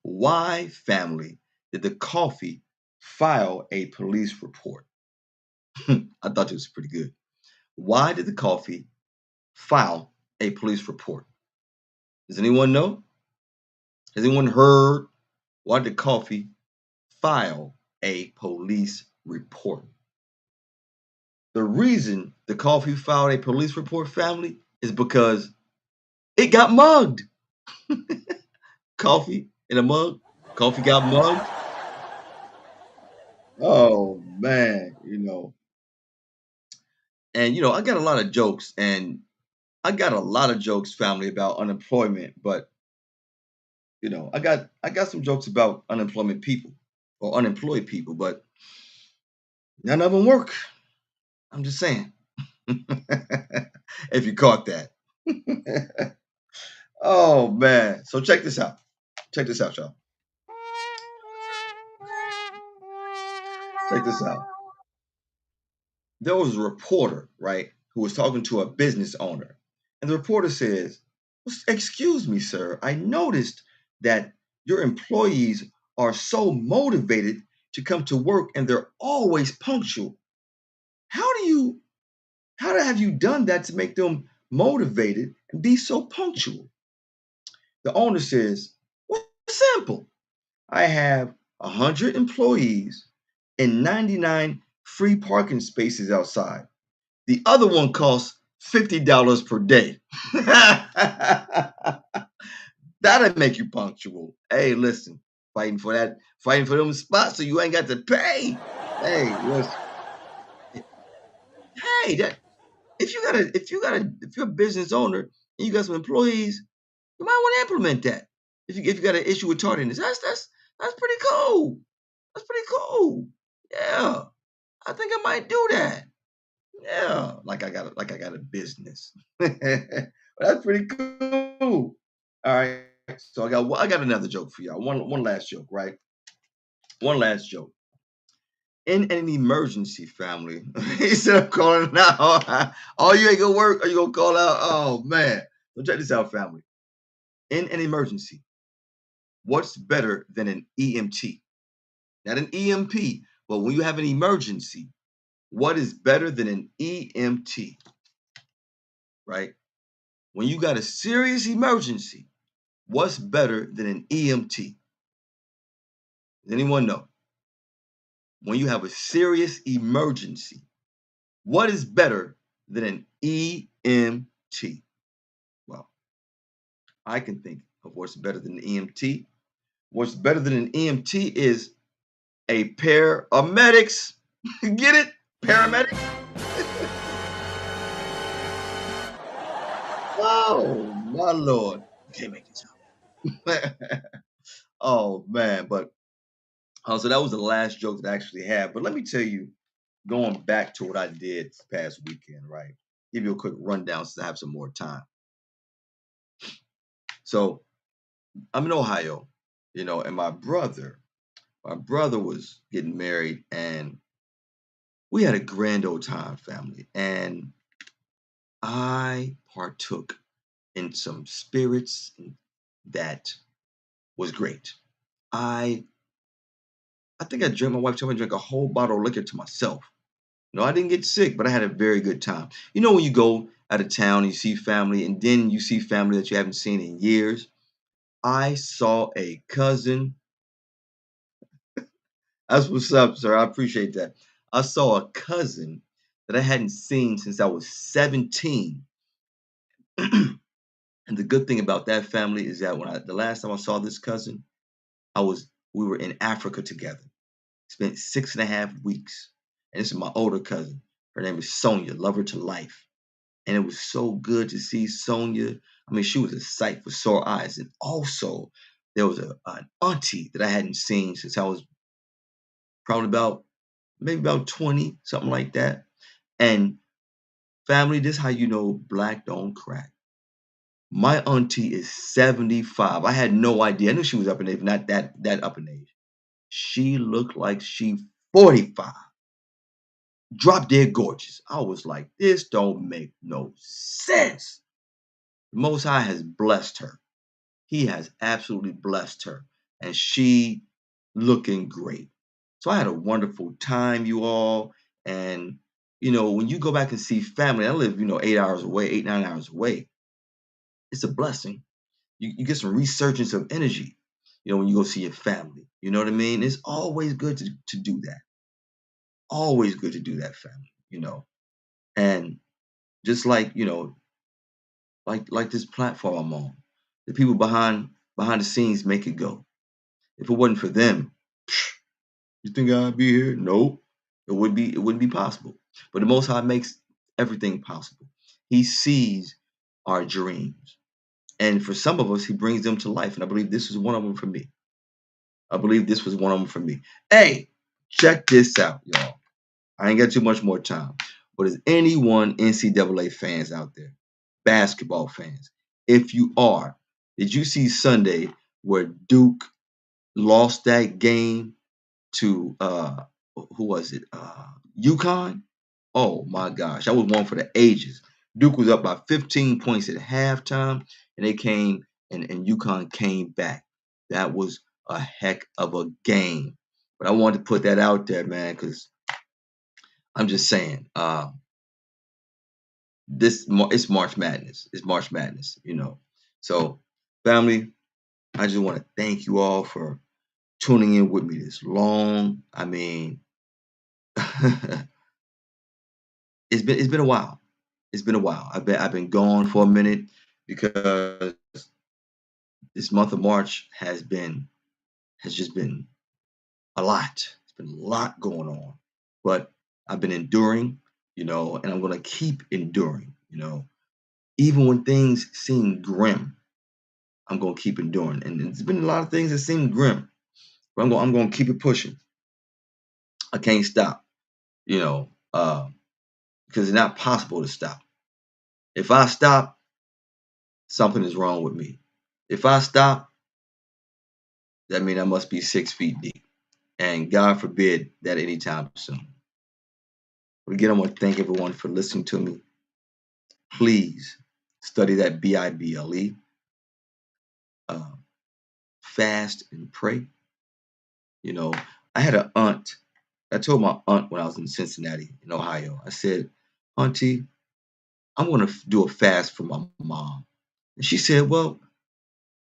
Why, family, did the coffee file a police report? I thought it was pretty good. Why did the coffee file a police report? Does anyone know? Has anyone heard why did coffee file a police report? The reason the coffee filed a police report, family, is because it got mugged. Coffee in a mug. Coffee got mugged. Oh man, And I got a lot of jokes, family, about unemployment, but I got some jokes about unemployment people or unemployed people, but none of them work. I'm just saying. If you caught that. Oh man. So check this out. Check this out, y'all. Check this out. There was a reporter, right, who was talking to a business owner. And the reporter says, "Excuse me, sir, I noticed that your employees are so motivated to come to work and they're always punctual. How have you done that to make them motivated and be so punctual?" The owner says, "Well, simple. I have 100 employees and 99 free parking spaces outside. The other one costs $50 per day." That'll make you punctual. Hey, listen, fighting for them spots so you ain't got to pay. Hey, listen. Hey, if you're a business owner and and you got some employees, you might want to implement that. If you got an issue with tardiness, that's pretty cool. That's pretty cool. Yeah, I think I might do that. Yeah, like I got a business. That's pretty cool. All right. So I got another joke for y'all. One last joke, right? One last joke. In an emergency, family, instead of calling out, oh, you ain't gonna work, or you gonna call out? Oh man. So check this out, family. In an emergency, what's better than an EMT? Not an EMP, but when you have an emergency, what is better than an EMT? Right? When you got a serious emergency, what's better than an EMT? Does anyone know? When you have a serious emergency, what is better than an EMT? Well, I can think of what's better than an EMT. What's better than an EMT is a pair of medics. Get it? Paramedics? Oh, my Lord. Can't make it up. Oh, man. But so that was the last joke that I actually had. But let me tell you, going back to what I did this past weekend, right? Give you a quick rundown since I have some more time. So I'm in Ohio, and my brother was getting married, and we had a grand old time, family. And I partook in some spirits that was great. I think I drank, my wife told me I drank a whole bottle of liquor to myself. No, I didn't get sick, but I had a very good time. When you go out of town, you see family, and then you see family that you haven't seen in years. I saw a cousin. That's what's up, sir. I appreciate that. I saw a cousin that I hadn't seen since I was 17. And the good thing about that family is that the last time I saw this cousin, we were in Africa together. Spent 6.5 weeks. And this is my older cousin. Her name is Sonia. Love her to life. And it was so good to see Sonia. I mean, she was a sight for sore eyes. And also, there was an auntie that I hadn't seen since I was probably maybe about 20, something like that. And family, this is how you know black don't crack. My auntie is 75. I had no idea. I knew she was up in age, not that up in age. She looked like she 45. Drop dead gorgeous. I was like, this don't make no sense. The Most High has blessed her. He has absolutely blessed her. And she looking great. So I had a wonderful time, you all. And, when you go back and see family, I live, 8 hours away, 8, 9 hours away. It's a blessing. You get some resurgence of energy, when you go see your family. You know what I mean? It's always good to do that. Always good to do that, family. And just like, like this platform I'm on, the people behind the scenes make it go. If it wasn't for them, you think I'd be here? Nope. It wouldn't be possible. But the Most High makes everything possible. He sees our dreams. And for some of us, he brings them to life. And I believe this is one of them for me. Hey, check this out, y'all. I ain't got too much more time. But is anyone NCAA fans out there? Basketball fans? If you are, did you see Sunday where Duke lost that game to who was it? UConn? Oh my gosh, that was one for the ages. Duke was up by 15 points at halftime, and they came and UConn came back. That was a heck of a game. But I wanted to put that out there, man, because I'm just saying, it's March Madness. It's March Madness, So, family, I just want to thank you all for tuning in with me this long. I mean, it's been a while. It's been a while. I've been gone for a minute because this month of March has just been a lot. It's been a lot going on. But I've been enduring, and I'm gonna keep enduring, Even when things seem grim, I'm going to keep enduring. And there's been a lot of things that seem grim, but I'm going to keep it pushing. I can't stop, because it's not possible to stop. If I stop, something is wrong with me. If I stop, that means I must be 6 feet deep. And God forbid that anytime soon. But again, I want to thank everyone for listening to me. Please study that Bible. Fast and pray. I had an aunt. I told my aunt when I was in Cincinnati, in Ohio, I said, Auntie, I'm going to do a fast for my mom. And she said, well,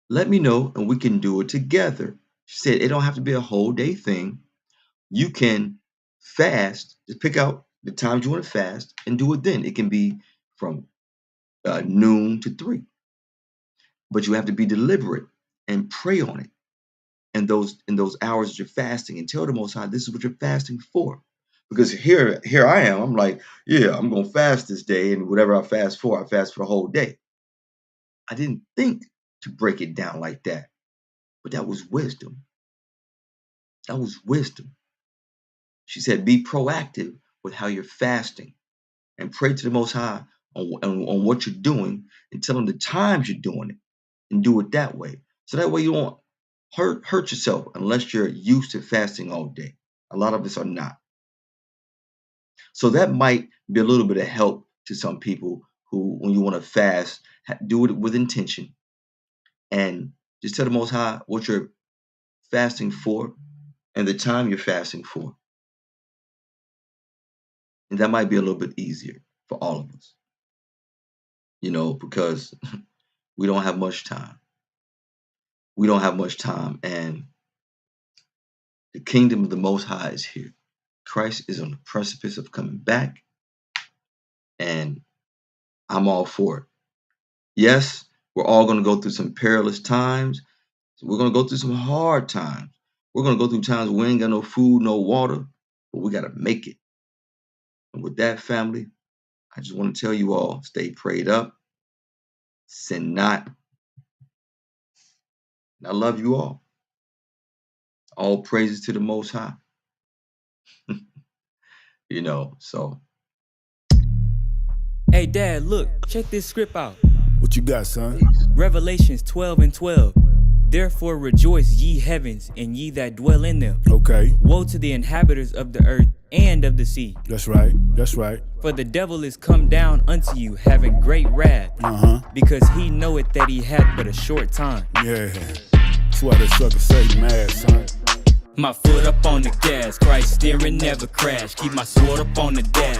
let me know and we can do it together. She said, it don't have to be a whole day thing. You can fast, just pick out the times you want to fast and do it then. It can be from noon to 3. But you have to be deliberate and pray on it. And in those hours that you're fasting, and tell the Most High, this is what you're fasting for. Because here I am. I'm like, yeah, I'm going to fast this day. And whatever I fast for the whole day. I didn't think to break it down like that. But that was wisdom. That was wisdom. She said, be proactive with how you're fasting and pray to the Most High on what you're doing and tell him the times you're doing it and do it that way. So that way you won't hurt yourself unless you're used to fasting all day. A lot of us are not. So that might be a little bit of help to some people who, when you want to fast, do it with intention and just tell the Most High what you're fasting for and the time you're fasting for. And that might be a little bit easier for all of us, because we don't have much time. We don't have much time, and the kingdom of the Most High is here. Christ is on the precipice of coming back, and I'm all for it. Yes, we're all going to go through some perilous times. We're going to go through some hard times. We're going to go through times where we ain't got no food, no water, but we got to make it. And with that, family, I just want to tell you all, stay prayed up, sin not. And I love you all. All praises to the Most High. So. Hey, Dad, look, check this script out. What you got, son? Revelations 12:12. Therefore rejoice, ye heavens, and ye that dwell in them. Okay. Woe to the inhabitants of the earth and of the sea. That's right. That's right. For the devil is come down unto you, having great wrath, because he knoweth that he hath but a short time. Yeah. That's why that sucker say mad, son. My foot up on the gas, Christ steering, never crash. Keep my sword up on the dash.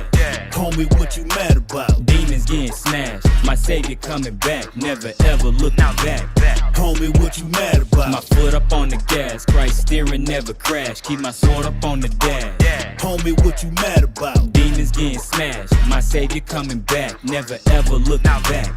Homie, what you mad about? Demons getting smashed, my savior coming back, never ever looking back. Homie, what you mad about? My foot up on the gas, Christ steering, never crash. Keep my sword up on the dash. Homie, what you mad about? Demons getting smashed, my savior coming back, never ever looking back.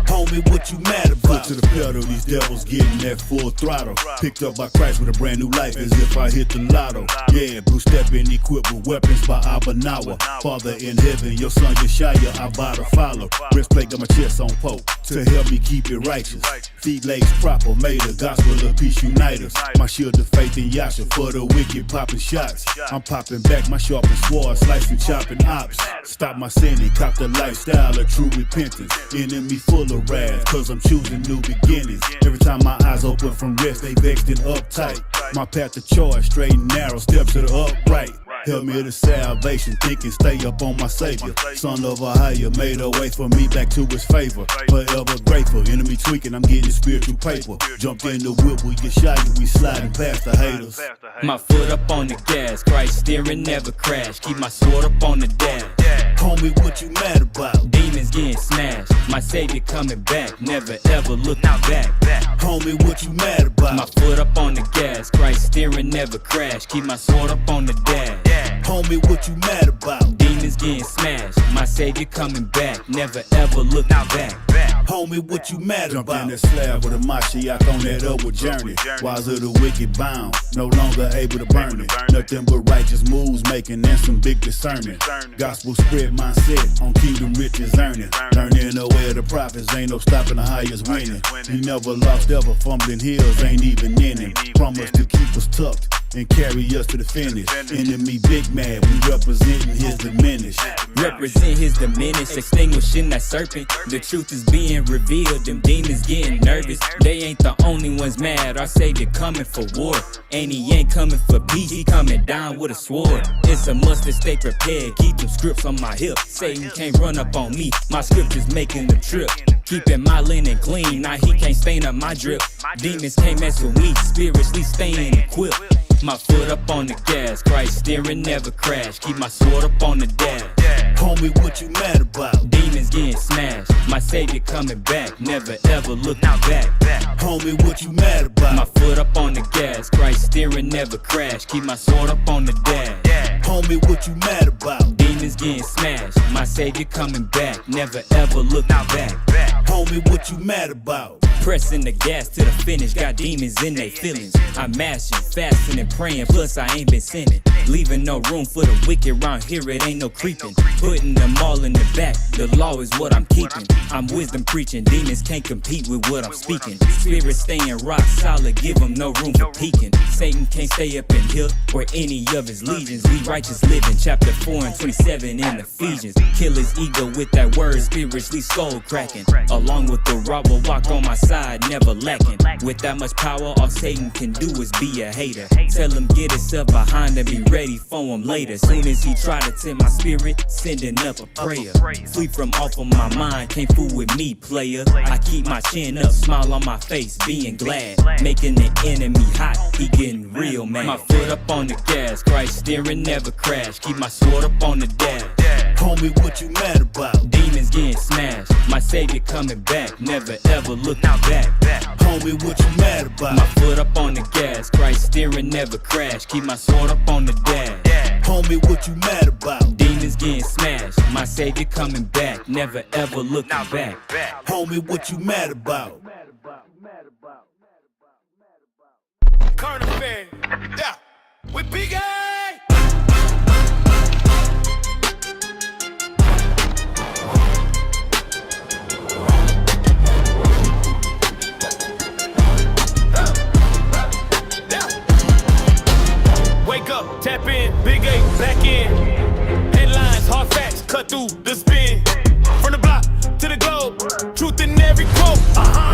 Homie, what you mad about? Foot to the pedal, these devils getting that full throttle. Picked up by Christ with a brand new life, as if I hit the lotto. Yeah, blue stepping, equipped with weapons by Abanawa. Father in heaven, your son Yeshaya, I bow to follow. Breastplate got my chest on poke to help me keep it righteous. Feet legs proper, made the gospel of peace unite us. My shield of faith in Yasha for the wicked popping shots. I'm popping back my sharpened sword, slicing, chopping ops. Stop my sinning, cop the lifestyle of true repentance. Enemy full of wrath, cause I'm choosing new beginnings. Every time my eyes open from rest, they vexed and uptight. My path to choice, straight and narrow, steps to the upright. Help me to salvation, thinking stay up on my savior. Son of a higher, made a way for me back to his favor. Forever grateful, enemy tweaking, I'm getting spiritual paper. Jumped in the whip, we get shot, we sliding past the haters. My foot up on the gas, Christ steering, never crash. Keep my sword up on the dash. Homie, what you mad about? Demons getting smashed, my savior coming back, never ever looking back. Homie, what you mad about? My foot up on the gas, Christ steering, never crash. Keep my sword up on the dash. Homie, what you mad about? Demons getting smashed, my savior coming back, never ever looking back. Homie, Homie, what you mad about? Jumped in that slab with a Mashiach on that upward journey. Wise of the wicked bound, no longer able to burn it. Nothing but righteous moves making and some big discernment. Gospel spread mindset on kingdom riches earning. Learning the way of the prophets, ain't no stopping the highest winning. We never lost ever, fumbling hills ain't even in it. Promise to keep us tucked and carry us to the finish. Enemy big mad, we representing his diminished. Represent his diminished, extinguishing that serpent. The truth is being revealed, them demons getting nervous. They ain't the only ones mad, our Savior coming for war. And he ain't coming for peace, he coming down with a sword. It's a must to stay prepared, keep them scripts on my hip. Satan can't run up on me, my scriptures making them trip. Keeping my linen clean, now he can't stain up my drip. Demons can't mess with me, spiritually staying equipped. My foot up on the gas, Christ steering, never crash. Keep my sword up on the dash. Homie, what you mad about? Demons getting smashed, my Savior coming back, never ever looking back. Homie, what you mad about? My foot up on the gas, Christ steering, never crash. Keep my sword up on the dash. Homie, what you mad about? Demons getting smashed, my Savior coming back, never ever looking back. Homie, what you mad about? Pressing the gas to the finish, got demons in they feelings. I'm mashing, fasting and praying, plus I ain't been sinning. Leaving no room for the wicked round here, it ain't no creeping. Putting them all in the back, the law is what I'm keeping. I'm wisdom preaching, demons can't compete with what I'm speaking. Spirit staying rock solid, give them no room for peeking. Satan can't stay up in here or any of his legions. We righteous living, chapter 4 and 27 in Ephesians. Kill his ego with that word, spiritually skull cracking. Along with the rock will walk on my side, never lacking. With that much power, all Satan can do is be a hater. Tell him get himself behind and be ready for him later. Soon as he try to tempt my spirit, sending up a prayer. Flee from off of my mind, can't fool with me, player. I keep my chin up, smile on my face, being glad. Making the enemy hot, he getting real mad. My foot up on the gas, Christ steering, never crash. Keep my sword up on the dash. Homie, what you mad about? Demons getting smashed, my Savior coming back, never ever looking back. Homie, what you mad about? My foot up on the gas, Christ steering, never crash. Keep my sword up on the dash. Homie, what you mad about? Demons getting smashed, my Savior coming back, never ever looking back. Homie, what you mad about? Current affair, yeah, with Big A. Wake up, tap in, Big A, back in. Headlines, hard facts, cut through the spin. From the block to the globe, truth in every quote.